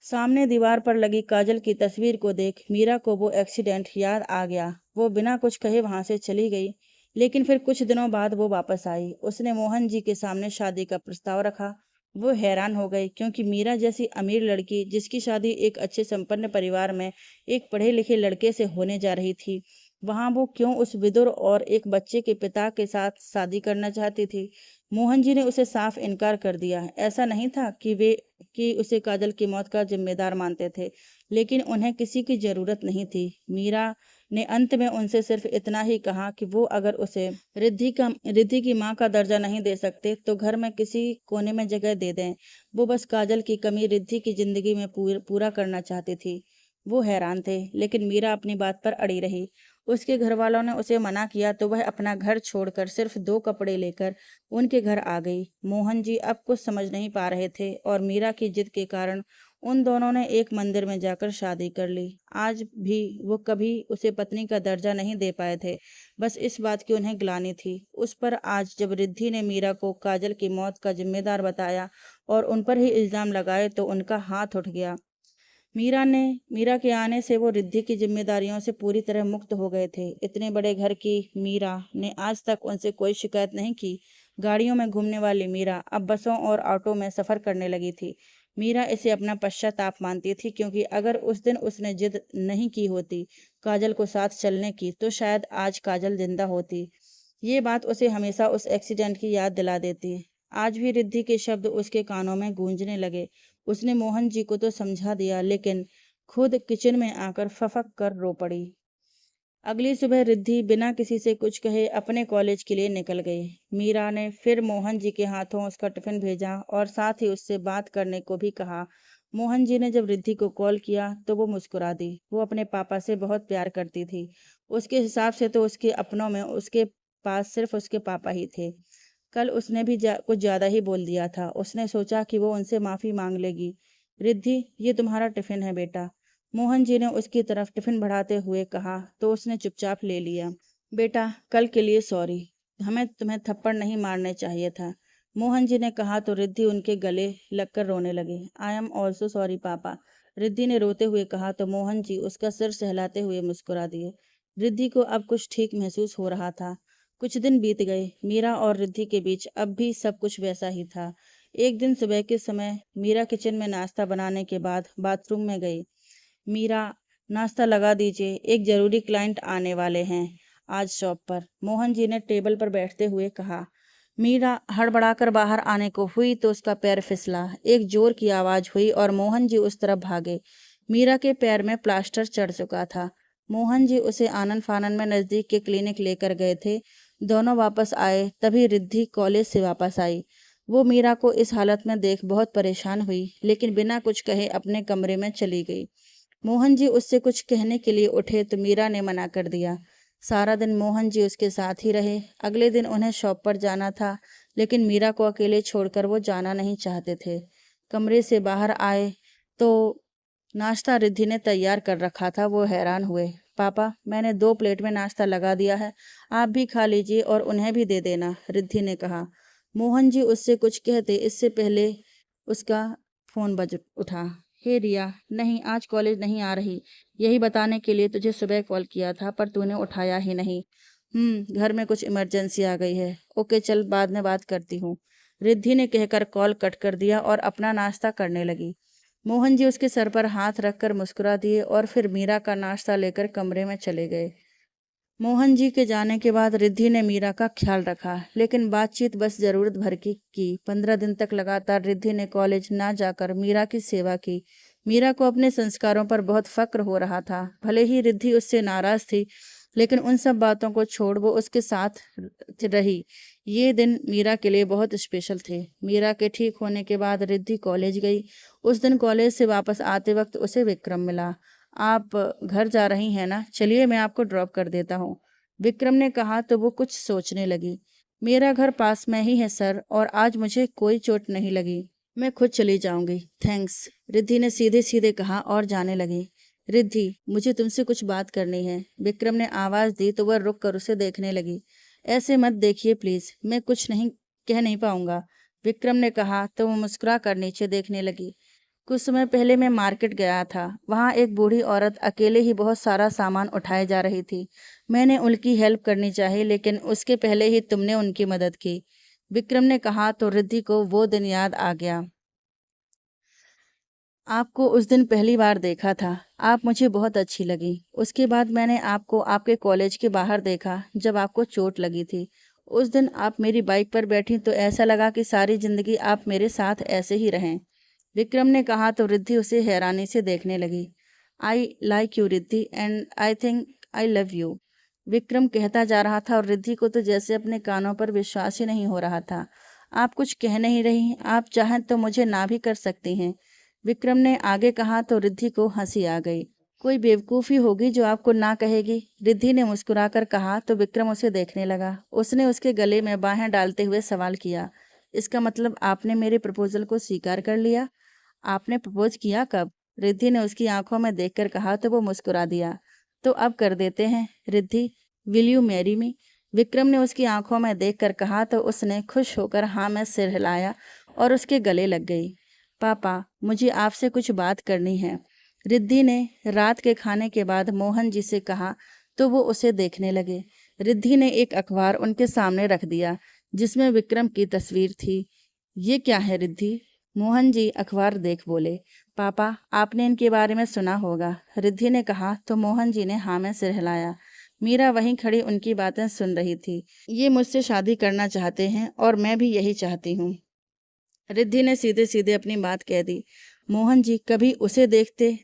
सामने दीवार पर लगी काजल की तस्वीर को देख मीरा को वो एक्सीडेंट याद आ गया। वो बिना कुछ कहे वहां से चली गई, लेकिन फिर कुछ दिनों बाद वो वापस आई। उसने मोहन जी के सामने शादी का प्रस्ताव रखा। वो हैरान हो गई क्योंकि मीरा जैसी अमीर लड़की जिसकी शादी एक अच्छे संपन्न परिवार में एक पढ़े लिखे लड़के से होने जा रही थी, वहां वो क्यों उस विदुर और एक बच्चे के पिता के साथ शादी करना चाहती थी? मोहन जी ने उसे साफ इनकार कर दिया। ऐसा नहीं था कि उसे काजल की मौत का जिम्मेदार मानते थे, लेकिन उन्हें किसी की जरूरत नहीं थी। मीरा ने अंत में उनसे सिर्फ इतना ही कहा कि वो अगर उसे रिद्धि की माँ का दर्जा नहीं दे सकते तो घर में किसी कोने में जगह दे दें। वो बस काजल की कमी रिद्धि की जिंदगी में पूरा करना चाहती थी। वो हैरान थे, लेकिन मीरा अपनी बात पर अड़ी रही। उसके घर वालों ने उसे मना किया तो वह अपना घर छोड़कर सिर्फ 2 कपड़े लेकर उनके घर आ गई। मोहन जी अब कुछ समझ नहीं पा रहे थे और मीरा की जिद के कारण उन दोनों ने एक मंदिर में जाकर शादी कर ली। आज भी वो कभी उसे पत्नी का दर्जा नहीं दे पाए थे। बस इस बात की उन्हें ग्लानि थी। उस पर आज जब रिद्धि ने मीरा को काजल की मौत का जिम्मेदार बताया और उन पर ही इल्जाम लगाए तो उनका हाथ उठ गया। मीरा के आने से वो रिद्धि की जिम्मेदारियों से पूरी तरह मुक्त हो गए थे। इतने बड़े घर की मीरा ने आज तक उनसे कोई शिकायत नहीं की। गाड़ियों में घूमने वाली मीरा अब बसों और ऑटो में सफर करने लगी थी। मीरा इसे अपना पश्चाताप मानती थी, क्योंकि अगर उस दिन उसने जिद नहीं की होती काजल को साथ चलने की तो शायद आज काजल जिंदा होती। ये बात उसे हमेशा उस एक्सीडेंट की याद दिला देती। आज भी रिद्धि के शब्द उसके कानों में गूंजने लगे। उसने मोहन जी को तो समझा दिया, लेकिन खुद किचन में आकर फफक कर रो पड़ी। अगली सुबह रिद्धि बिना किसी से कुछ कहे अपने कॉलेज के लिए निकल गई। मीरा ने फिर मोहन जी के हाथों उसका टिफिन भेजा और साथ ही उससे बात करने को भी कहा। मोहन जी ने जब रिद्धि को कॉल किया तो वो मुस्कुरा दी। वो अपने पापा से बहुत प्यार करती थी। उसके हिसाब से तो उसके अपनों में उसके पास सिर्फ उसके पापा ही थे। कल उसने भी कुछ ज्यादा ही बोल दिया था। उसने सोचा कि वो उनसे माफी मांग लेगी। रिद्धि, ये तुम्हारा टिफिन है बेटा। मोहन जी ने उसकी तरफ टिफिन बढ़ाते हुए कहा तो उसने चुपचाप ले लिया। बेटा, कल के लिए सॉरी। हमें तुम्हें थप्पड़ नहीं मारने चाहिए था, मोहन जी ने कहा तो रिद्धि उनके गले लगकर रोने लगी। आई एम ऑल्सो सॉरी पापा, रिद्धि ने रोते हुए कहा तो मोहन जी उसका सिर सहलाते हुए मुस्कुरा दिए। रिद्धि को अब कुछ ठीक महसूस हो रहा था। कुछ दिन बीत गए। मीरा और रिद्धि के बीच अब भी सब कुछ वैसा ही था। एक दिन सुबह के समय मीरा किचन में नाश्ता बनाने के बाद बाथरूम में गई। मीरा, नाश्ता लगा दीजिए, एक जरूरी क्लाइंट आने वाले हैं आज शॉप पर, मोहन जी ने टेबल पर बैठते हुए कहा। मीरा हड़बड़ाकर बाहर आने को हुई तो उसका पैर फिसला। एक जोर की आवाज हुई और मोहन जी उस तरफ भागे। मीरा के पैर में प्लास्टर चढ़ चुका था। मोहन जी उसे आनन फानन में नजदीक के क्लिनिक लेकर गए थे। दोनों वापस आए तभी रिद्धि कॉलेज से वापस आई। वो मीरा को इस हालत में देख बहुत परेशान हुई, लेकिन बिना कुछ कहे अपने कमरे में चली गई। मोहन जी उससे कुछ कहने के लिए उठे तो मीरा ने मना कर दिया। सारा दिन मोहन जी उसके साथ ही रहे। अगले दिन उन्हें शॉप पर जाना था, लेकिन मीरा को अकेले छोड़कर वो जाना नहीं चाहते थे। कमरे से बाहर आए तो नाश्ता रिद्धि ने तैयार कर रखा था। वो हैरान हुए। पापा, मैंने 2 प्लेट में नाश्ता लगा दिया है, आप भी खा लीजिए और उन्हें भी दे देना, रिद्धि ने कहा। मोहन जी उससे कुछ कहते इससे पहले उसका फोन बज उठा। हे रिया, नहीं आज कॉलेज नहीं आ रही, यही बताने के लिए तुझे सुबह कॉल किया था पर तूने उठाया ही नहीं। घर में कुछ इमरजेंसी आ गई है। ओके चल, बाद में बात करती हूँ, रिद्धि ने कहकर कॉल कट कर दिया और अपना नाश्ता करने लगी। मोहन जी उसके सर पर हाथ रखकर मुस्कुरा दिए और फिर मीरा का नाश्ता लेकर कमरे में चले गए। मोहन जी के जाने के बाद रिद्धि ने मीरा का ख्याल रखा, लेकिन बातचीत बस जरूरत भर की। 15 दिन तक लगातार रिद्धि ने कॉलेज ना जाकर मीरा की सेवा की। मीरा को अपने संस्कारों पर बहुत फक्र हो रहा था। भले ही रिद्धि उससे नाराज थी, लेकिन उन सब बातों को छोड़ वो उसके साथ रही। ये दिन मीरा के लिए बहुत स्पेशल थे। मीरा के ठीक होने के बाद रिद्धि कॉलेज गई। उस दिन कॉलेज से वापस आते वक्त उसे विक्रम मिला। आप घर जा रही हैं ना, चलिए मैं आपको ड्रॉप कर देता हूँ, विक्रम ने कहा तो वो कुछ सोचने लगी। मेरा घर पास में ही है सर, और आज मुझे कोई चोट नहीं लगी, मैं खुद चली जाऊंगी, थैंक्स, रिद्धि ने सीधे सीधे कहा और जाने लगी। रिद्धि, मुझे तुमसे कुछ बात करनी है, विक्रम ने आवाज दी तो वह रुक कर उसे देखने लगी। ऐसे मत देखिए प्लीज, मैं कुछ नहीं कह नहीं पाऊंगा, विक्रम ने कहा तो वो मुस्कुरा कर नीचे देखने लगी। कुछ समय पहले मैं मार्केट गया था। वहाँ एक बूढ़ी औरत अकेले ही बहुत सारा सामान उठाए जा रही थी। मैंने उनकी हेल्प करनी चाहिए, लेकिन उसके पहले ही तुमने उनकी मदद की, विक्रम ने कहा तो रिद्धि को वो दिन याद आ गया। आपको उस दिन पहली बार देखा था, आप मुझे बहुत अच्छी लगी। उसके बाद मैंने आपको आपके कॉलेज के बाहर देखा जब आपको चोट लगी थी। उस दिन आप मेरी बाइक पर बैठी तो ऐसा लगा कि सारी जिंदगी आप मेरे साथ ऐसे ही रहें, विक्रम ने कहा तो रिद्धि उसे हैरानी से देखने लगी। I like you Riddhi, and I think I love you. Vikram कहता जा रहा था और रिद्धि को तो जैसे अपने कानों पर विश्वास ही नहीं हो रहा था। आप कुछ कह नहीं रही, आप चाहें तो मुझे ना भी कर सकती हैं। विक्रम ने आगे कहा तो रिद्धि को हंसी आ गई। कोई बेवकूफ़ी होगी जो आपको ना कहेगी, रिद्धि ने मुस्कुराकर कहा तो विक्रम उसे देखने लगा। उसने उसके गले में बाहें डालते हुए सवाल किया, इसका मतलब आपने मेरे प्रपोजल को स्वीकार कर लिया? आपने प्रपोज किया कब? रिद्धि ने उसकी आंखों में देखकर कहा तो वो मुस्कुरा दिया। तो अब कर देते हैं Riddhi, will you marry me? Vikram ने उसकी आंखों में देखकर कहा तो उसने खुश होकर हाँ में सिर हिलाया और उसके गले लग गई। पापा, मुझे आपसे कुछ बात करनी है, रिद्धि ने रात के खाने के बाद मोहन जी से कहा तो वो उसे देखने लगे। रिद्धि ने एक अखबार उनके सामने रख दिया जिसमें विक्रम की तस्वीर थी। ये क्या है रिद्धि? मोहन जी अखबार देख बोले। पापा, आपने इनके बारे में सुना होगा, रिद्धि ने कहा तो मोहन जी ने हाँ में सिर हिलाया। मीरा वहीं खड़ी उनकी बातें सुन रही थी। ये मुझसे शादी करना चाहते हैं और मैं भी यही चाहती हूँ, रिद्धि ने सीधे सीधे अपनी बात कह दी। मोहन जी कभी उसे देखते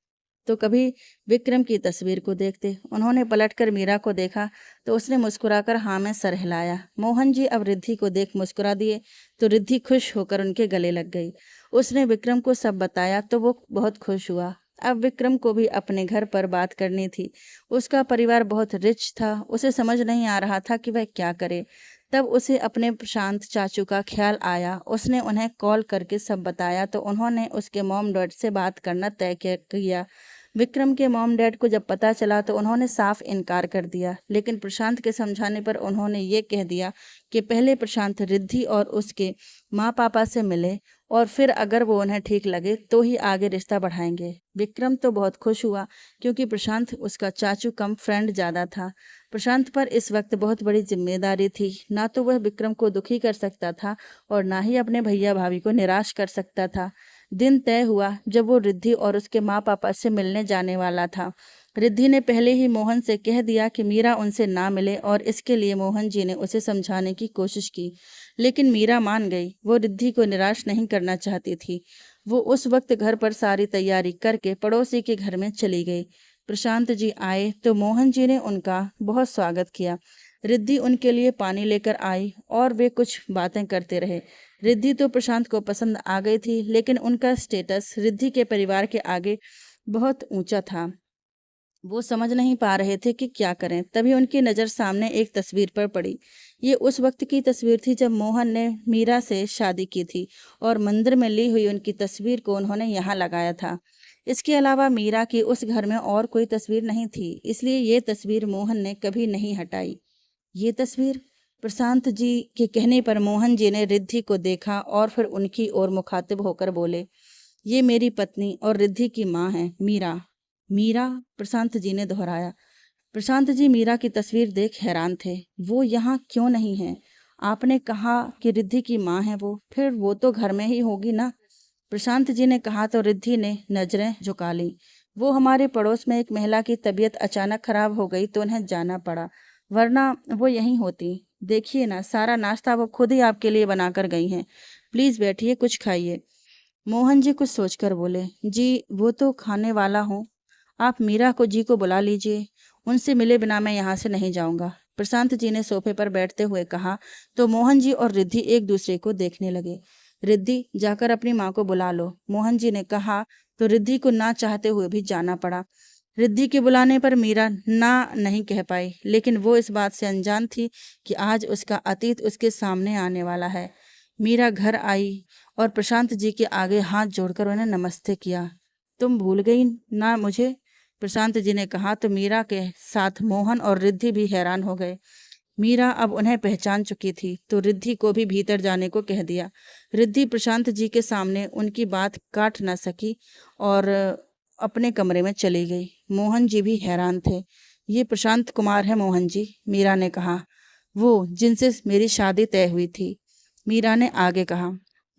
तो कभी विक्रम की तस्वीर को देखते। उन्होंने पलटकर मीरा को देखा तो उसने मुस्कुराकर हाँ में सर हिलाया। मोहन जी अब रिद्धि को देख मुस्कुरा दिए तो रिद्धि खुश होकर उनके गले लग गई। उसने विक्रम को सब बताया तो वो बहुत खुश हुआ। अब विक्रम को भी अपने घर पर बात करनी थी। उसका परिवार बहुत रिच था, उसे समझ नहीं आ रहा था कि वह क्या करे। तब उसे अपने प्रशांत चाचू का ख्याल आया। उसने उन्हें कॉल करके सब बताया तो उन्होंने उसके मॉम डैड से बात करना तय किया। विक्रम के मॉम डैड को जब पता चला तो उन्होंने साफ इनकार कर दिया, लेकिन प्रशांत के समझाने पर उन्होंने ये कह दिया कि पहले प्रशांत रिद्धि और उसके माँ पापा से मिले और फिर अगर वो उन्हें ठीक लगे तो ही आगे रिश्ता बढ़ाएंगे। विक्रम तो बहुत खुश हुआ क्योंकि प्रशांत उसका चाचू कम फ्रेंड ज़्यादा था। प्रशांत पर इस वक्त बहुत बड़ी जिम्मेदारी थी। ना तो वह विक्रम को दुखी कर सकता था और ना ही अपने भैया भाभी को निराश कर सकता था। दिन तय हुआ जब वो रिद्धि और उसके माँ पापा से मिलने जाने वाला था। रिद्धि ने पहले ही मोहन से कह दिया कि मीरा उनसे ना मिले और इसके लिए मोहन जी ने उसे समझाने की कोशिश की, लेकिन मीरा मान गई। वो रिद्धि को निराश नहीं करना चाहती थी। वो उस वक्त घर पर सारी तैयारी करके पड़ोसी के घर में चली गई। प्रशांत जी आए तो मोहन जी ने उनका बहुत स्वागत किया। रिद्धि उनके लिए पानी लेकर आई और वे कुछ बातें करते रहे। रिद्धि तो प्रशांत को पसंद आ गई थी, लेकिन उनका स्टेटस रिद्धि के परिवार के आगे बहुत ऊंचा था। वो समझ नहीं पा रहे थे कि क्या करें। तभी उनकी नज़र सामने एक तस्वीर पर पड़ी। ये उस वक्त की तस्वीर थी जब मोहन ने मीरा से शादी की थी और मंदिर में ली हुई उनकी तस्वीर को उन्होंने यहाँ लगाया था। इसके अलावा मीरा की उस घर में और कोई तस्वीर नहीं थी, इसलिए ये तस्वीर मोहन ने कभी नहीं हटाई। ये तस्वीर, प्रशांत जी के कहने पर मोहन जी ने रिद्धि को देखा और फिर उनकी ओर मुखातिब होकर बोले, ये मेरी पत्नी और रिद्धि की माँ है, मीरा। मीरा, प्रशांत जी ने दोहराया। प्रशांत जी मीरा की तस्वीर देख हैरान थे। वो यहाँ क्यों नहीं है? आपने कहा कि रिद्धि की माँ है वो, फिर वो तो घर में ही होगी ना? प्रशांत जी ने कहा तो रिद्धि ने नजरें झुका ली। वो हमारे पड़ोस में एक महिला की तबीयत अचानक खराब हो गई तो उन्हें जाना पड़ा, वरना वो यहीं होती। देखिए ना, सारा नाश्ता वो खुद ही आपके लिए बनाकर गई हैं। प्लीज बैठिए, कुछ खाइए। मोहन जी कुछ सोचकर बोले, जी वो तो खाने वाला हूँ, आप मीरा को जी को बुला लीजिए, उनसे मिले बिना मैं यहाँ से नहीं जाऊंगा। प्रशांत जी ने सोफे पर बैठते हुए कहा तो मोहन जी और रिद्धि एक दूसरे को देखने लगे। रिद्धि, जाकर अपनी माँ को बुला लो, मोहन जी ने कहा तो रिद्धि को ना चाहते हुए भी जाना पड़ा। रिद्धि के बुलाने पर मीरा ना नहीं कह पाई, लेकिन वो इस बात से अनजान थी कि आज उसका अतीत उसके सामने आने वाला है। मीरा घर आई और प्रशांत जी के आगे हाथ जोड़कर उन्हें नमस्ते किया। तुम भूल गई ना मुझे? प्रशांत जी ने कहा तो मीरा के साथ मोहन और रिद्धि भी हैरान हो गए। मीरा अब उन्हें पहचान चुकी थी तो रिद्धि को भी भीतर जाने को कह दिया। रिद्धि प्रशांत जी के सामने उनकी बात काट न सकी और अपने कमरे में चली गई। मोहन जी भी हैरान थे। ये प्रशांत कुमार है मोहन जी, मीरा ने कहा, वो जिनसे मेरी शादी तय हुई थी, मीरा ने आगे कहा।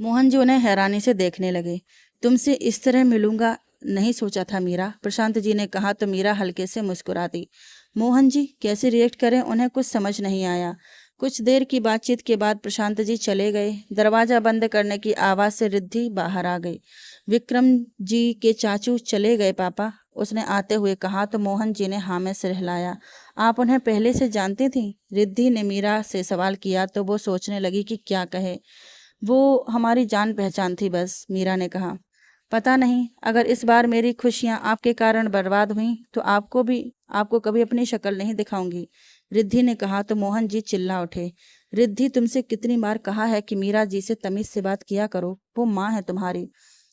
मोहन जी उन्हें हैरानी से देखने लगे। तुमसे इस तरह मिलूंगा नहीं सोचा था मीरा, प्रशांत जी ने कहा तो मीरा हल्के से मुस्कुरा दी। मोहन जी कैसे रिएक्ट करें उन्हें कुछ समझ नहीं आया। कुछ देर की बातचीत के बाद प्रशांत जी चले गए। दरवाजा बंद करने की आवाज से रिद्धि बाहर आ गई। विक्रम जी के चाचू चले गए पापा, उसने आते हुए कहा तो मोहन जी ने हाँ में सिर हिलाया। आप उन्हें पहले से जानती थी? रिद्धि ने मीरा से सवाल किया तो वो सोचने लगी कि क्या कहे। वो हमारी जान पहचान थी बस, मीरा ने कहा। पता नहीं, अगर इस बार मेरी खुशियां आपके कारण बर्बाद हुई तो आपको कभी अपनी शक्ल नहीं दिखाऊंगी, रिद्धि ने कहा तो मोहन जी चिल्ला उठे। रिद्धि, तुमसे कितनी बार कहा है कि मीरा जी से तमीज से बात किया करो, वो माँ है तुम्हारी।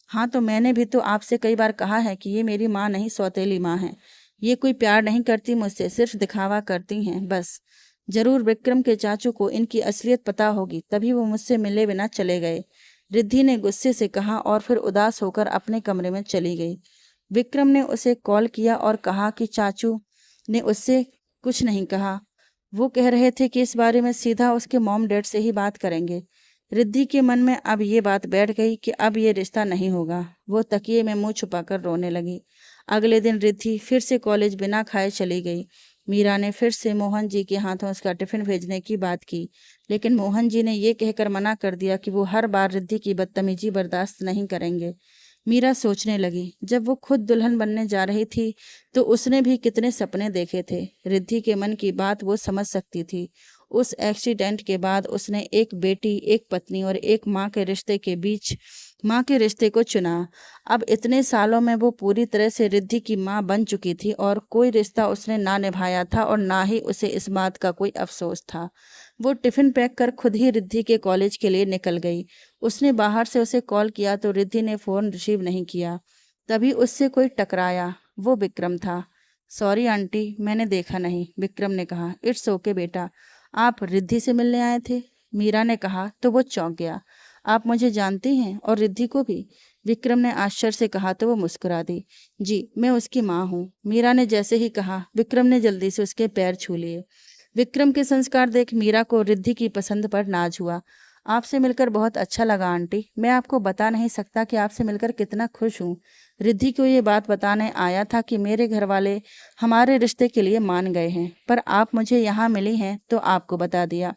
हाँ, तो मैंने भी तो आपसे कई बार कहा है कि ये मेरी माँ नहीं, सौतेली माँ है। ये कोई प्यार नहीं करती मुझसे, सिर्फ दिखावा करती हैं बस। जरूर विक्रम के चाचू को इनकी असलियत पता होगी, तभी वो मुझसे मिले बिना चले गए, रिद्धि ने गुस्से से कहा और फिर उदास होकर अपने कमरे में चली गई। विक्रम ने उसे कॉल किया और कहा कि चाचू ने उससे कुछ नहीं कहा। वो कह रहे थे कि इस बारे में सीधा उसके मॉम डैड से ही बात करेंगे। रिद्धि के मन में अब ये बात बैठ गई कि अब ये रिश्ता नहीं होगा। वो तकिए में मुंह छुपाकर रोने लगी। अगले दिन रिद्धि फिर से कॉलेज बिना खाए चली गई। मीरा ने फिर से मोहन जी के हाथों उसका टिफिन भेजने की बात की, लेकिन मोहन जी ने ये कहकर मना कर दिया कि वो हर बार रिद्धि की बदतमीजी बर्दाश्त नहीं करेंगे। मीरा सोचने लगी, जब वो खुद दुल्हन बनने जा रही थी तो उसने भी कितने सपने देखे थे। रिद्धि के मन की बात वो समझ सकती थी। उस एक्सीडेंट के बाद उसने एक बेटी, एक पत्नी और एक माँ के रिश्ते के बीच माँ के रिश्ते को चुना। अब इतने सालों में वो पूरी तरह से रिद्धि की माँ बन चुकी थी और कोई रिश्ता उसने ना निभाया था और ना ही उसे इस बात का कोई अफसोस था। वो टिफिन पैक कर खुद ही रिद्धि के कॉलेज के लिए निकल गई। उसने बाहर से उसे कॉल किया तो रिद्धि ने फोन रिसीव नहीं किया। तभी उससे कोई टकराया। वो विक्रम था। सॉरी आंटी, मैंने देखा नहीं, विक्रम ने कहा। इट्स ओके बेटा, आप रिद्धि से मिलने आए थे, मीरा ने कहा तो वो चौंक गया। आप मुझे जानती हैं और रिद्धि को भी, विक्रम ने आश्चर्य से कहा तो वो मुस्कुरा दी। जी, मैं उसकी माँ हूँ, मीरा ने जैसे ही कहा विक्रम ने जल्दी से उसके पैर छू लिए। विक्रम के संस्कार देख मीरा को रिद्धि की पसंद पर नाज हुआ। आपसे मिलकर बहुत अच्छा लगा आंटी, मैं आपको बता नहीं सकता कि आपसे मिलकर कितना खुश हूँ। रिद्धि को ये बात बताने आया था कि मेरे घर वाले हमारे रिश्ते के लिए मान गए हैं, पर आप मुझे यहाँ मिली हैं तो आपको बता दिया,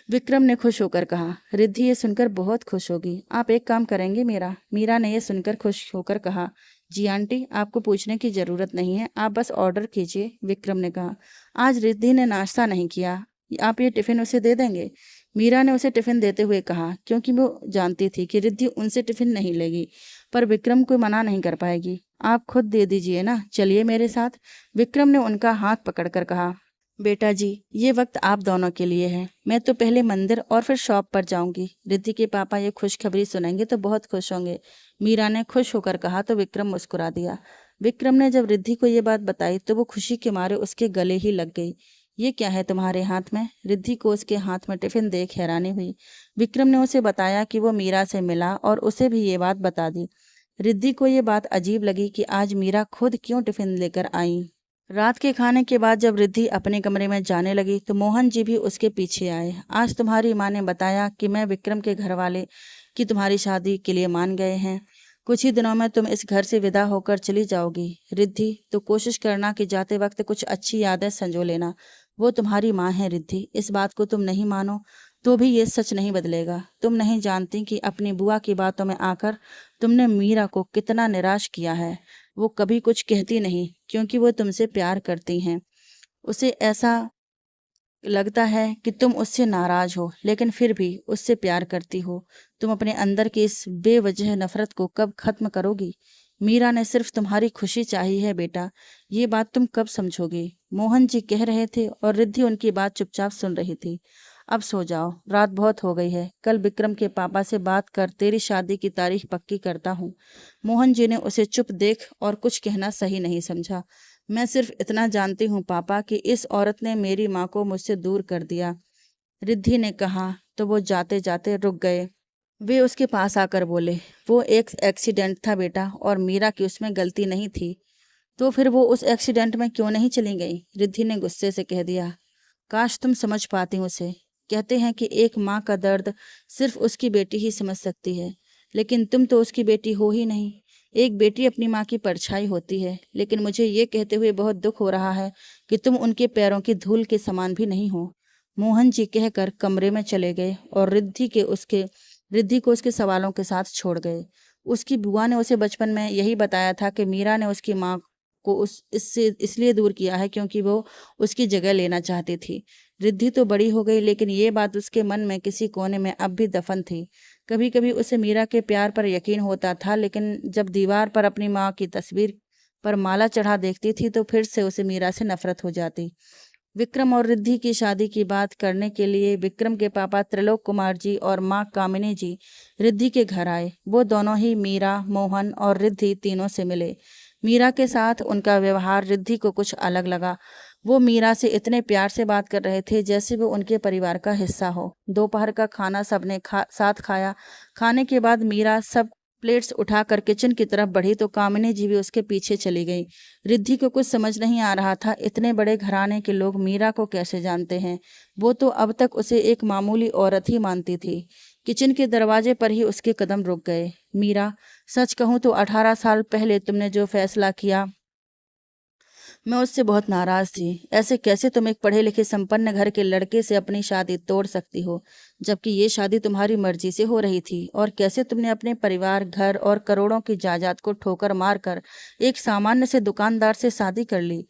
विक्रम ने खुश होकर कहा। रिद्धि ये सुनकर बहुत खुश होगी। आप एक काम करेंगे मेरा, मीरा ने ये सुनकर खुश होकर कहा। जी आंटी, आपको पूछने की जरूरत नहीं है, आप बस ऑर्डर कीजिए, विक्रम ने कहा। आज रिद्धि ने नाश्ता नहीं किया, आप ये टिफिन उसे दे देंगे, मीरा ने उसे टिफिन देते हुए कहा, क्योंकि वो जानती थी कि रिद्धि उनसे टिफिन नहीं लेगी, पर विक्रम को मना नहीं कर पाएगी। आप खुद दे दीजिए ना, चलिए मेरे साथ, विक्रम ने उनका हाथ पकड़कर कहा। बेटा जी, ये वक्त आप दोनों के लिए है, मैं तो पहले मंदिर और फिर शॉप पर जाऊंगी, रिद्धि के पापा ये खुशखबरी सुनेंगे तो बहुत खुश होंगे, मीरा ने खुश होकर कहा तो विक्रम मुस्कुरा दिया। विक्रम ने जब रिद्धि को ये बात बताई तो वो खुशी के मारे उसके गले ही लग गई। ये क्या है तुम्हारे हाथ में? रिद्धि को उसके हाथ में टिफिन देख हैरानी हुई। विक्रम ने उसे बताया कि वो मीरा से मिला और उसे भी ये बात बता दी। रिद्धि को ये बात अजीब लगी कि आज मीरा खुद क्यों टिफिन लेकर आई। रात के खाने के बाद जब रिद्धि अपने कमरे में जाने लगी तो मोहन जी भी उसके पीछे आए। आज तुम्हारी माँ ने बताया कि मैं विक्रम के घर वाले कि तुम्हारी शादी के लिए मान गए हैं। कुछ ही दिनों में तुम इस घर से विदा होकर चली जाओगी। रिद्धि, तो कोशिश करना कि जाते वक्त कुछ अच्छी यादें संजो लेना। वो तुम्हारी माँ है रिद्धि, इस बात को तुम नहीं मानो तो भी ये सच नहीं बदलेगा। तुम नहीं जानती कि अपनी बुआ की बातों में आकर तुमने मीरा को कितना निराश किया है। वो कभी कुछ कहती नहीं क्योंकि वो तुमसे प्यार करती हैं। उसे ऐसा लगता है कि तुम उससे नाराज हो, लेकिन फिर भी उससे प्यार करती हो। तुम अपने अंदर की इस बेवजह नफरत को कब खत्म करोगी? मीरा ने सिर्फ तुम्हारी खुशी चाही है बेटा, ये बात तुम कब समझोगी? मोहन जी कह रहे थे और रिद्धि उनकी बात चुपचाप सुन रही थी। अब सो जाओ, रात बहुत हो गई है, कल विक्रम के पापा से बात कर तेरी शादी की तारीख पक्की करता हूँ। मोहन जी ने उसे चुप देख और कुछ कहना सही नहीं समझा। मैं सिर्फ इतना जानती हूँ पापा कि इस औरत ने मेरी माँ को मुझसे दूर कर दिया, रिद्धि ने कहा तो वो जाते जाते रुक गए। वे उसके पास आकर बोले, वो एक एक्सीडेंट था बेटा और मीरा की उसमें गलती नहीं थी। तो फिर वो उस एक्सीडेंट में क्यों नहीं चली गई? रिद्धि ने गुस्से से कह दिया। काश तुम समझ पाती उसे। कहते हैं कि एक माँ का दर्द सिर्फ उसकी बेटी ही समझ सकती है, लेकिन तुम तो उसकी बेटी हो ही नहीं। एक बेटी अपनी माँ की परछाई होती है, लेकिन मुझे ये कहते हुए बहुत दुख हो रहा है कि तुम उनके पैरों की धूल के समान भी नहीं हो। मोहन जी कहकर कमरे में चले गए और रिद्धि को उसके सवालों के साथ छोड़ गए। उसकी बुआ ने उसे बचपन में यही बताया था कि मीरा ने उसकी माँ को उस इससे इसलिए दूर किया है क्योंकि वो उसकी जगह लेना चाहती थी। रिद्धि तो बड़ी हो गई, लेकिन ये बात उसके मन में किसी कोने में अब भी दफन थी। कभी कभी उसे मीरा के प्यार पर यकीन होता था, लेकिन जब दीवार पर अपनी माँ की तस्वीर पर माला चढ़ा देखती थी तो फिर से उसे मीरा से नफरत हो जाती। विक्रम और रिद्धि की शादी की बात करने के लिए विक्रम के पापा त्रिलोक कुमार जी और माँ कामिनी जी रिद्धि के घर आए। वो दोनों ही मीरा, मोहन और रिद्धि तीनों से मिले। मीरा के साथ उनका व्यवहार रिद्धि को कुछ अलग लगा। वो मीरा से इतने प्यार से बात कर रहे थे जैसे वो उनके परिवार का हिस्सा हो। दोपहर का खाना सबने साथ खाया। खाने के बाद मीरा सब प्लेट्स उठाकर किचन की तरफ बढ़ी तो कामिनी जी भी उसके पीछे चली गई। रिद्धि को कुछ समझ नहीं आ रहा था, इतने बड़े घराने के लोग मीरा को कैसे जानते हैं। वो तो अब तक उसे एक मामूली औरत ही मानती थी। किचन के दरवाजे पर ही उसके कदम रुक गए। मीरा, सच कहूं तो 18 साल पहले तुमने जो फैसला किया, मैं उससे बहुत नाराज थी। ऐसे कैसे तुम एक पढ़े लिखे संपन्न घर के लड़के से अपनी शादी तोड़ सकती हो, जबकि ये शादी तुम्हारी मर्जी से हो रही थी। और कैसे तुमने अपने परिवार, घर और करोड़ों की जायदाद को ठोकर मारकर एक सामान्य से दुकानदार से शादी कर ली,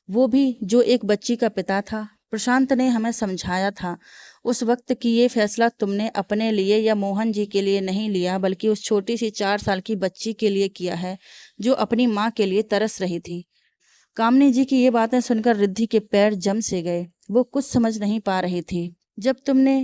वो भी जो एक बच्ची का पिता था। प्रशांत ने हमें समझाया था उस वक्त कि ये फैसला तुमने अपने लिए या मोहन जी के लिए नहीं लिया, बल्कि उस छोटी सी 4 साल की बच्ची के लिए किया है जो अपनी माँ के लिए तरस रही थी। कामनी जी की ये बातें सुनकर रिद्धि के पैर जम से गए। वो कुछ समझ नहीं पा रही थी। जब तुमने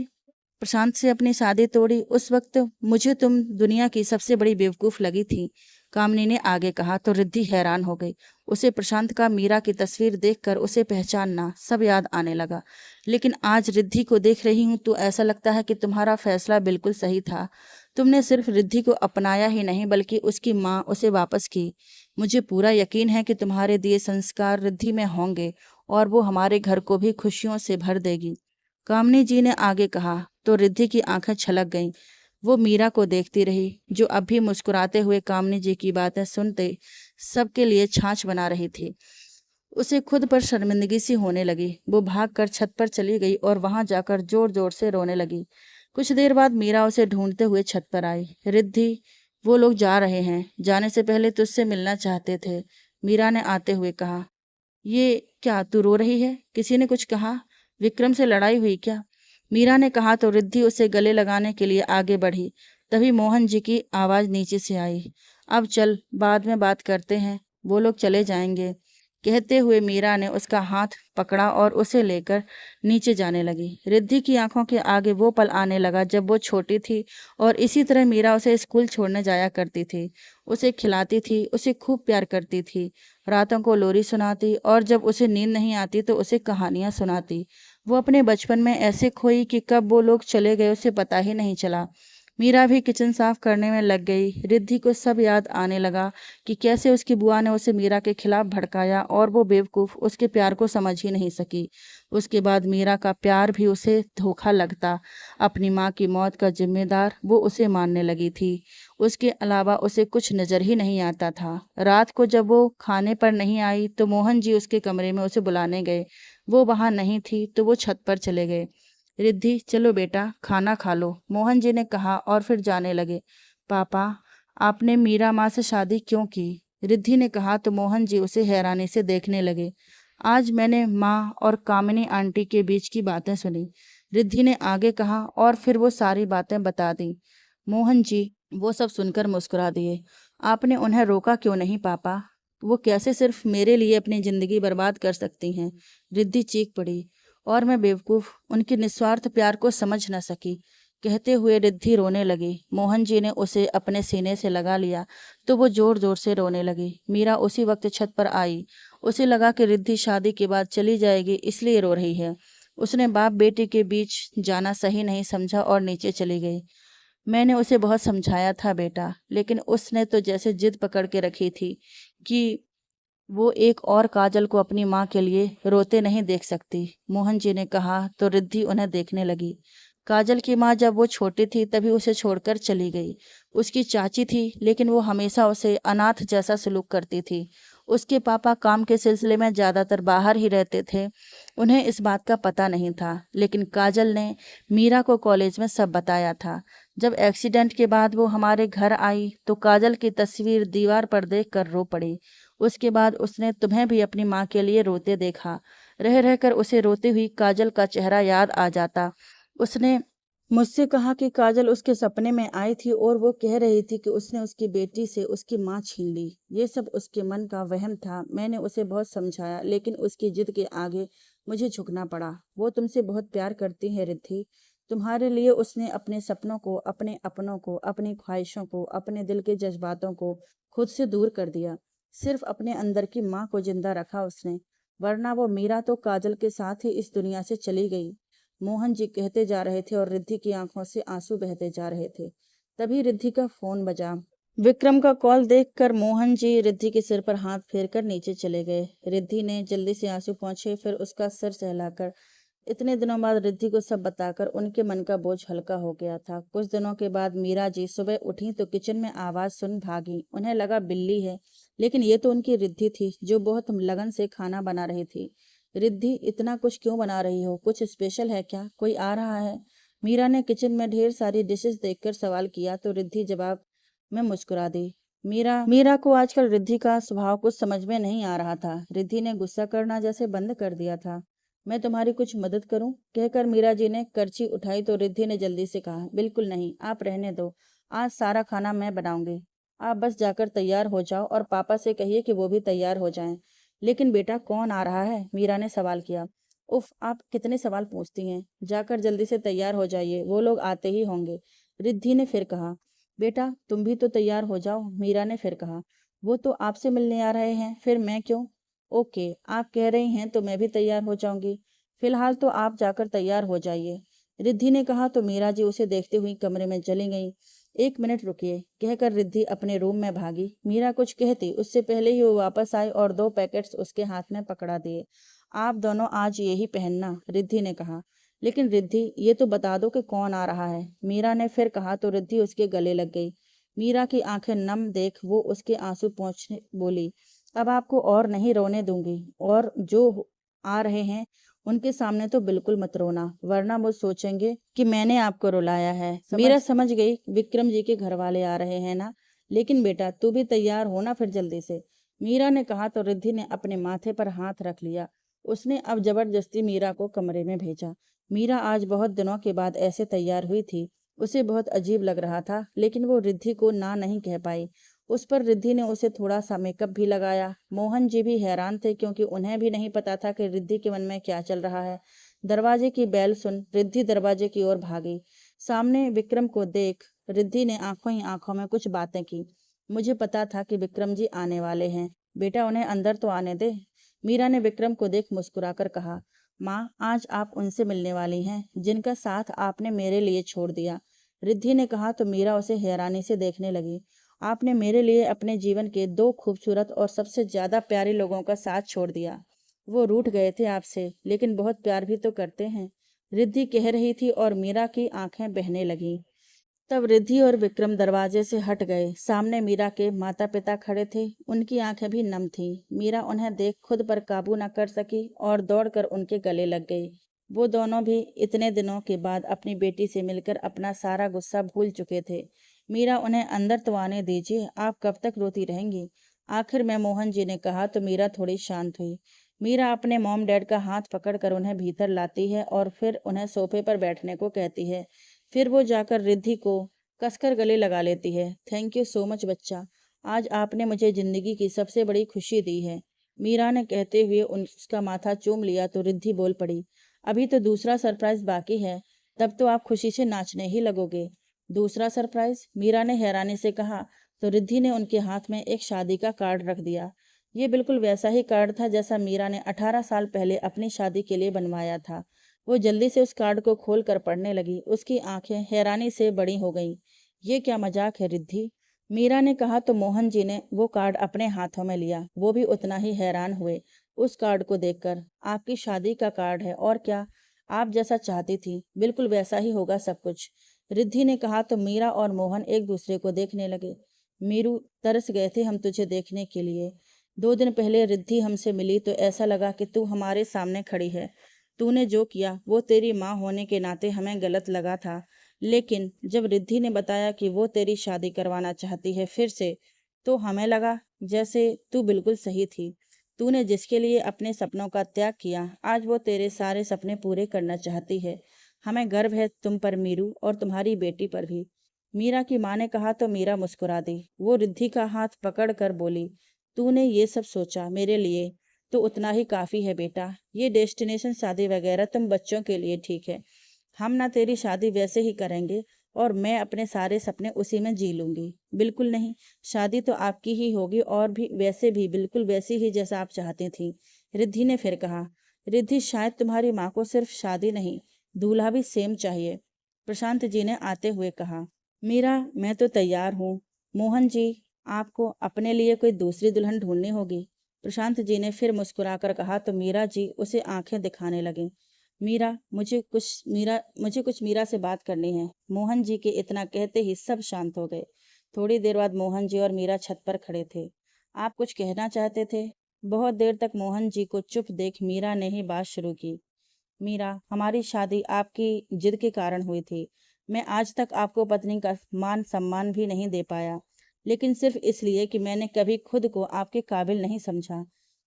प्रशांत से अपनी शादी तोड़ी, उस वक्त मुझे तुम दुनिया की सबसे बड़ी बेवकूफ लगी थी, कामनी ने आगे कहा तो रिद्धि हैरान हो गई। उसे प्रशांत का मीरा की तस्वीर देखकर उसे पहचानना सब याद आने लगा। लेकिन आज रिद्धि को देख रही हूं तो ऐसा लगता है कि तुम्हारा फैसला बिल्कुल सही था। तुमने सिर्फ रिद्धि को अपनाया ही नहीं, बल्कि उसकी माँ उसे वापस की। मुझे पूरा यकीन है कि तुम्हारे दिए संस्कार रिद्धि में होंगे और वो हमारे घर को भी खुशियों से भर देगी, कामनी जी ने आगे कहा तो रिद्धि की आंखें छलक गईं। वो मीरा को देखती रही, जो अब भी मुस्कुराते हुए कामनी जी की बातें सुनते सबके लिए छाछ बना रही थी। उसे खुद पर शर्मिंदगी सी होने लगी। वो भागकर छत पर चली गई और वहां जाकर जोर जोर से रोने लगी। कुछ देर बाद मीरा उसे ढूंढते हुए छत पर आई। रिद्धि, वो लोग जा रहे हैं, जाने से पहले तुझसे मिलना चाहते थे, मीरा ने आते हुए कहा। ये क्या, तू रो रही है? किसी ने कुछ कहा? विक्रम से लड़ाई हुई क्या? मीरा ने कहा तो रिद्धि उसे गले लगाने के लिए आगे बढ़ी। तभी मोहन जी की आवाज नीचे से आई। अब चल, बाद में बात करते हैं, वो लोग चले जाएंगे। कहते हुए मीरा ने उसका हाथ पकड़ा और उसे लेकर नीचे जाने लगी। रिद्धि की आंखों के आगे वो पल आने लगा जब वो छोटी थी और इसी तरह मीरा उसे स्कूल छोड़ने जाया करती थी। उसे खिलाती थी, उसे खूब प्यार करती थी, रातों को लोरी सुनाती और जब उसे नींद नहीं आती तो उसे कहानियां सुनाती। वो अपने बचपन में ऐसे खोई कि कब वो लोग चले गए उसे पता ही नहीं चला। मीरा भी किचन साफ करने में लग गई। रिद्धि को सब याद आने लगा कि कैसे उसकी बुआ ने उसे मीरा के खिलाफ भड़काया और वो बेवकूफ उसके प्यार को समझ ही नहीं सकी। उसके बाद मीरा का प्यार भी उसे धोखा लगता। अपनी माँ की मौत का जिम्मेदार वो उसे मानने लगी थी। उसके अलावा उसे कुछ नजर ही नहीं आता था। रात को जब वो खाने पर नहीं आई तो मोहन जी उसके कमरे में उसे बुलाने गए। वो वहां नहीं थी तो वो छत पर चले गए। रिद्धि, चलो बेटा, खाना खा लो, मोहन जी ने कहा और फिर जाने लगे। पापा, आपने मीरा माँ से शादी क्यों की? रिद्धि ने कहा तो मोहन जी उसे हैरानी से देखने लगे। आज मैंने माँ और कामिनी आंटी के बीच की बातें सुनी, रिद्धि ने आगे कहा और फिर वो सारी बातें बता दी। मोहन जी वो सब सुनकर मुस्कुरा दिए। आपने उन्हें रोका क्यों नहीं पापा? वो कैसे सिर्फ मेरे लिए अपनी जिंदगी बर्बाद कर सकती हैं? रिद्धि चीख पड़ी। और मैं बेवकूफ उनके निस्वार्थ प्यार को समझ न सकी। कहते हुए रिद्धि रोने लगी। मोहन जी ने उसे अपने सीने से लगा लिया तो वो जोर जोर से रोने लगी। मीरा उसी वक्त छत पर आई। उसे लगा कि रिद्धि शादी के बाद चली जाएगी, इसलिए रो रही है। उसने बाप बेटी के बीच जाना सही नहीं समझा और नीचे चली गई। मैंने उसे बहुत समझाया था बेटा, लेकिन उसने तो जैसे जिद पकड़ के रखी थी कि वो एक और काजल को अपनी माँ के लिए रोते नहीं देख सकती, मोहन जी ने कहा तो रिद्धि उन्हें देखने लगी। काजल की माँ जब वो छोटी थी तभी उसे छोड़कर चली गई। उसकी चाची थी, लेकिन वो हमेशा उसे अनाथ जैसा सलूक करती थी। उसके पापा काम के सिलसिले में ज़्यादातर बाहर ही रहते थे। उन्हें इस बात का पता नहीं था, लेकिन काजल ने मीरा को कॉलेज में सब बताया था। जब एक्सीडेंट के बाद वो हमारे घर आई तो काजल की तस्वीर दीवार पर देखकर रो पड़ी। उसके बाद उसने तुम्हें भी अपनी माँ के लिए रोते देखा। रह रहकर उसे रोती हुई काजल का चेहरा याद आ जाता। उसने मुझसे कहा कि काजल उसके सपने में आई थी और वो कह रही थी कि उसने उसकी बेटी से उसकी माँ छीन ली। ये सब उसके मन का वहम था। मैंने उसे बहुत समझाया, लेकिन उसकी जिद के आगे मुझे झुकना पड़ा। वो तुमसे बहुत प्यार करती है रिद्धि। तुम्हारे लिए उसने अपने सपनों को, अपने अपनों को, अपनी ख्वाहिशों को, अपने दिल के जज्बातों को खुद से दूर कर दिया। सिर्फ अपने अंदर की माँ को जिंदा रखा उसने, वरना वो मीरा तो काजल के साथ ही इस दुनिया से चली गई। मोहन जी कहते जा रहे थे और रिद्धि की आंखों से आंसू बहते जा रहे थे। तभी रिद्धि का फोन बजा। विक्रम का कॉल देखकर मोहन जी रिद्धि के सिर पर हाथ फेरकर नीचे चले गए। रिद्धि ने जल्दी से आंसू पोंछे, फिर उसका सिर सहलाकर इतने दिनों बाद रिद्धि को सब बताकर उनके मन का बोझ हल्का हो गया था। कुछ दिनों के बाद मीरा जी सुबह उठी तो किचन में आवाज सुन भागी। उन्हें लगा बिल्ली है, लेकिन ये तो उनकी रिद्धि थी जो बहुत लगन से खाना बना रही थी। रिद्धि, इतना कुछ क्यों बना रही हो? कुछ स्पेशल है क्या? कोई आ रहा है? मीरा ने किचन में ढेर सारी डिशेस देखकर सवाल किया तो रिद्धि जवाब में मुस्कुरा दी। मीरा को आजकल रिद्धि का स्वभाव कुछ समझ में नहीं आ रहा था। रिद्धि ने गुस्सा करना जैसे बंद कर दिया था। मैं तुम्हारी कुछ मदद करूं? कहकर मीरा जी ने करछी उठाई तो रिद्धि ने जल्दी से कहा, बिल्कुल नहीं, आप रहने दो। आज सारा खाना मैं बनाऊंगी। आप बस जाकर तैयार हो जाओ और पापा से कहिए कि वो भी तैयार हो जाएं। लेकिन बेटा, कौन आ रहा है? मीरा ने सवाल किया। उफ, आप कितने सवाल पूछती हैं। जाकर जल्दी से तैयार हो जाइए, वो लोग आते ही होंगे। रिद्धि ने फिर कहा। बेटा, तुम भी तो तैयार हो जाओ, मीरा ने फिर कहा। वो तो आपसे मिलने आ रहे हैं, फिर मैं क्यों? ओके, आप कह रही हैं तो मैं भी तैयार हो जाऊंगी। फिलहाल तो आप जाकर तैयार हो जाइए, रिद्धि ने कहा तो मीरा जी उसे देखते हुई कमरे में चली गईं। एक मिनट रुकिए, कहकर रिद्धि अपने रूम में भागी। मीरा कुछ कहती उससे पहले ही वो वापस आई और 2 पैकेट्स उसके हाथ में पकड़ा दिए। आप दोनों आज यही पहनना, रिद्धि ने कहा। लेकिन रिद्धि, ये तो बता दो कि कौन आ रहा है, मीरा ने फिर कहा तो रिद्धि उसके गले लग गई। मीरा की आंखें नम देख वो उसके आंसू पोंछने बोली, अब आपको और नहीं रोने दूंगी, और जो आ रहे हैं उनके सामने तो बिल्कुल मत रोना, वरना वो सोचेंगे कि मैंने आपको रुलाया है। मीरा समझ गई, विक्रम जी के घर वाले आ रहे हैं ना। लेकिन बेटा, तू भी तैयार हो ना फिर जल्दी से, मीरा ने कहा तो रिद्धि ने अपने माथे पर हाथ रख लिया। उसने अब जबरदस्ती मीरा को कमरे में भेजा। मीरा आज बहुत दिनों के बाद ऐसे तैयार हुई थी। उसे बहुत अजीब लग रहा था, लेकिन वो रिद्धि को ना नहीं कह पाई। उस पर रिद्धि ने उसे थोड़ा सा मेकअप भी लगाया। मोहन जी भी हैरान थे, क्योंकि उन्हें भी नहीं पता था कि रिद्धि के मन में क्या चल रहा है। दरवाजे की बेल सुन रिद्धि दरवाजे की ओर भागी। सामने विक्रम को देख रिद्धि ने आंखों ही आंखों में कुछ बातें की। मुझे पता था कि विक्रम जी आने वाले हैं। बेटा, उन्हें अंदर तो आने दे, मीरा ने विक्रम को देख मुस्कुराकर कहा। माँ, आज आप उनसे मिलने वाली हैं जिनका साथ आपने मेरे लिए छोड़ दिया, रिद्धि ने कहा तो मीरा उसे हैरानी से देखने लगी। आपने मेरे लिए अपने जीवन के 2 खूबसूरत और सबसे ज्यादा प्यारे लोगों का साथ छोड़ दिया। वो रूठ गए थे आपसे, लेकिन बहुत प्यार भी तो करते हैं, रिद्धि कह रही थी और मीरा की आंखें बहने लगीं। तब रिद्धि और विक्रम दरवाजे से हट गए। सामने मीरा के माता पिता खड़े थे। उनकी आंखें भी नम थीं। मीरा उन्हें देख खुद पर काबू न कर सकी और दौड़कर उनके गले लग गई। वो दोनों भी इतने दिनों के बाद अपनी बेटी से मिलकर अपना सारा गुस्सा भूल चुके थे। मीरा, उन्हें अंदर तो आने दीजिए, आप कब तक रोती रहेंगी? आखिर में मोहन जी ने कहा तो मीरा थोड़ी शांत हुई। मीरा अपने मॉम डैड का हाथ पकड़कर उन्हें भीतर लाती है और फिर उन्हें सोफे पर बैठने को कहती है। फिर वो जाकर रिद्धि को कसकर गले लगा लेती है। थैंक यू सो मच बच्चा, आज आपने मुझे जिंदगी की सबसे बड़ी खुशी दी है, मीरा ने कहते हुए उसका माथा चूम लिया तो रिद्धि बोल पड़ी, अभी तो दूसरा सरप्राइज बाकी है, तब तो आप खुशी से नाचने ही लगोगे। दूसरा सरप्राइज? मीरा ने हैरानी से कहा तो रिद्धि ने उनके हाथ में एक शादी का कार्ड रख दिया। ये बिल्कुल वैसा ही कार्ड था जैसा मीरा ने 18 साल पहले अपनी शादी के लिए बनवाया था। वो जल्दी से उस कार्ड को खोल कर पढ़ने लगी। उसकी आंखें हैरानी से बड़ी हो गईं। ये क्या मजाक है रिद्धि, मीरा ने कहा तो मोहन जी ने वो कार्ड अपने हाथों में लिया। वो भी उतना ही हैरान हुए उस कार्ड को देखकर। आपकी शादी का कार्ड है, और क्या, आप जैसा चाहती थी बिल्कुल वैसा ही होगा सब कुछ, रिद्धि ने कहा तो मीरा और मोहन एक दूसरे को देखने लगे। मीरू, तरस गए थे हम तुझे देखने के लिए। 2 दिन पहले रिद्धि हमसे मिली तो ऐसा लगा कि तू हमारे सामने खड़ी है। तूने जो किया वो तेरी माँ होने के नाते हमें गलत लगा था, लेकिन जब रिद्धि ने बताया कि वो तेरी शादी करवाना चाहती है फिर से, तो हमें लगा जैसे तू बिल्कुल सही थी। तूने जिसके लिए अपने सपनों का त्याग किया, आज वो तेरे सारे सपने पूरे करना चाहती है। हमें गर्व है तुम पर मीरू, और तुम्हारी बेटी पर भी। मीरा की माँ ने कहा तो मीरा मुस्कुरा दी। वो रिद्धि का हाथ पकड़ कर बोली, तूने ये सब सोचा मेरे लिए तो उतना ही काफी है बेटा। ये डेस्टिनेशन शादी वगैरह तुम बच्चों के लिए ठीक है। हम ना तेरी शादी वैसे ही करेंगे, और मैं अपने सारे सपने उसी में जी लूंगी। बिल्कुल नहीं, शादी तो आपकी ही होगी, और भी वैसे भी बिल्कुल वैसी ही जैसा आप चाहती थी। रिद्धि ने फिर कहा। रिद्धि, शायद तुम्हारी माँ को सिर्फ शादी नहीं, दूल्हा भी सेम चाहिए, प्रशांत जी ने आते हुए कहा। मीरा, मैं तो तैयार हूँ। मोहन जी, आपको अपने लिए कोई दूसरी दुल्हन ढूंढनी होगी, प्रशांत जी ने फिर मुस्कुराकर कहा तो मीरा जी उसे आंखें दिखाने लगे। मुझे कुछ मीरा से बात करनी है। मोहन जी के इतना कहते ही सब शांत हो गए। थोड़ी देर बाद मोहन जी और मीरा छत पर खड़े थे। आप कुछ कहना चाहते थे? बहुत देर तक मोहन जी को चुप देख मीरा ने ही बात शुरू की। मीरा, हमारी शादी आपकी जिद के कारण हुई थी। मैं आज तक आपको पत्नी का मान सम्मान भी नहीं दे पाया, लेकिन सिर्फ इसलिए कि मैंने कभी खुद को आपके काबिल नहीं समझा।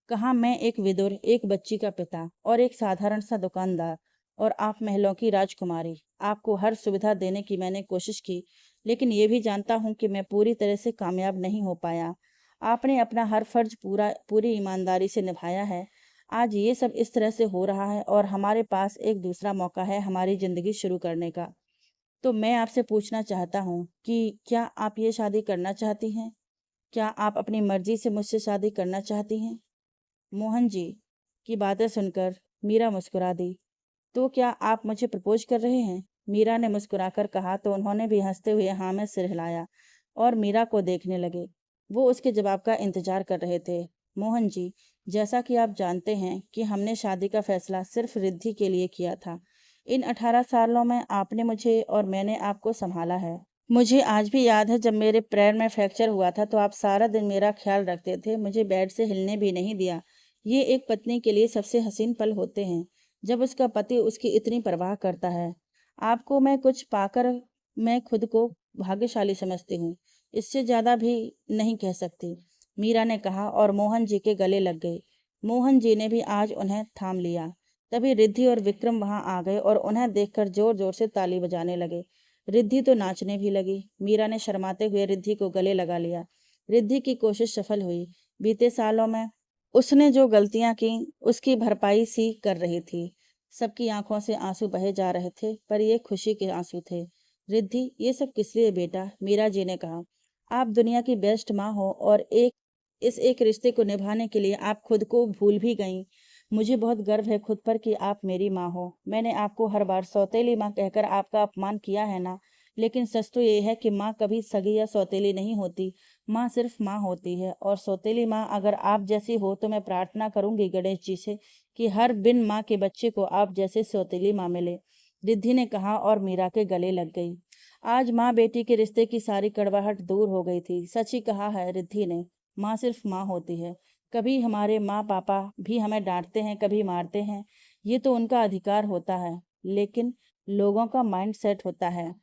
कहाँ मैं एक विदुर, एक बच्ची का पिता और एक साधारण सा दुकानदार, और आप महलों की राजकुमारी। आपको हर सुविधा देने की मैंने कोशिश की, लेकिन ये भी जानता हूँ कि मैं पूरी तरह से कामयाब नहीं हो पाया। आपने अपना हर फर्ज पूरी ईमानदारी से निभाया है। आज ये सब इस तरह से हो रहा है, और हमारे पास एक दूसरा मौका है हमारी जिंदगी शुरू करने का। तो मैं आपसे पूछना चाहता हूँ कि क्या आप ये शादी करना चाहती हैं? क्या आप अपनी मर्जी से मुझसे शादी करना चाहती हैं? मोहन जी की बातें सुनकर मीरा मुस्कुरा दी। तो क्या आप मुझे प्रपोज कर रहे हैं? मीरा ने मुस्कुराकर कहा तो उन्होंने भी हंसते हुए हाँ में सिर हिलाया और मीरा को देखने लगे। वो उसके जवाब का इंतजार कर रहे थे। मोहन जी, जैसा कि आप जानते हैं कि हमने शादी का फैसला सिर्फ रिद्धि के लिए किया था। इन 18 सालों में आपने मुझे और मैंने आपको संभाला है। मुझे आज भी याद है जब मेरे पैर में फ्रैक्चर हुआ था तो आप सारा दिन मेरा ख्याल रखते थे, मुझे बेड से हिलने भी नहीं दिया। ये एक पत्नी के लिए सबसे हसीन पल होते हैं, जब उसका पति उसकी इतनी परवाह करता है। आपको मैं कुछ पाकर मैं खुद को भाग्यशाली समझती हूँ। इससे ज्यादा भी नहीं कह सकती, मीरा ने कहा और मोहन जी के गले लग गई। मोहन जी ने भी आज उन्हें थाम लिया। तभी रिद्धि और विक्रम वहां आ गए और उन्हें देखकर जोर जोर से ताली बजाने लगे। रिद्धि तो नाचने भी लगी। मीरा ने शर्माते हुए रिद्धि को गले लगा लिया। रिद्धि की कोशिश सफल हुई। बीते सालों में उसने जो गलतियां की उसकी भरपाई सी कर रही थी। सबकी आंखों से आंसू बहे जा रहे थे, पर ये खुशी के आंसू थे। रिद्धि, ये सब किस लिए बेटा? मीरा जी ने कहा। आप दुनिया की बेस्ट माँ हो, और इस एक रिश्ते को निभाने के लिए आप खुद को भूल भी गईं। मुझे बहुत गर्व है खुद पर कि आप मेरी माँ हो। मैंने आपको हर बार सौतेली माँ कहकर आपका अपमान किया है ना, लेकिन सच तो ये है कि माँ कभी सगी या सौतेली नहीं होती। माँ सिर्फ माँ होती है, और सौतेली माँ अगर आप जैसी हो तो मैं प्रार्थना करूंगी गणेश जी से कि हर बिन माँ के बच्चे को आप जैसे सौतेली माँ मिले, रिद्धि ने कहा और मीरा के गले लग गई। आज माँ बेटी के रिश्ते की सारी कड़वाहट दूर हो गई थी। सच ही कहा है रिद्धि ने, माँ सिर्फ माँ होती है। कभी हमारे माँ पापा भी हमें डांटते हैं, कभी मारते हैं, ये तो उनका अधिकार होता है, लेकिन लोगों का माइंड सेट होता है।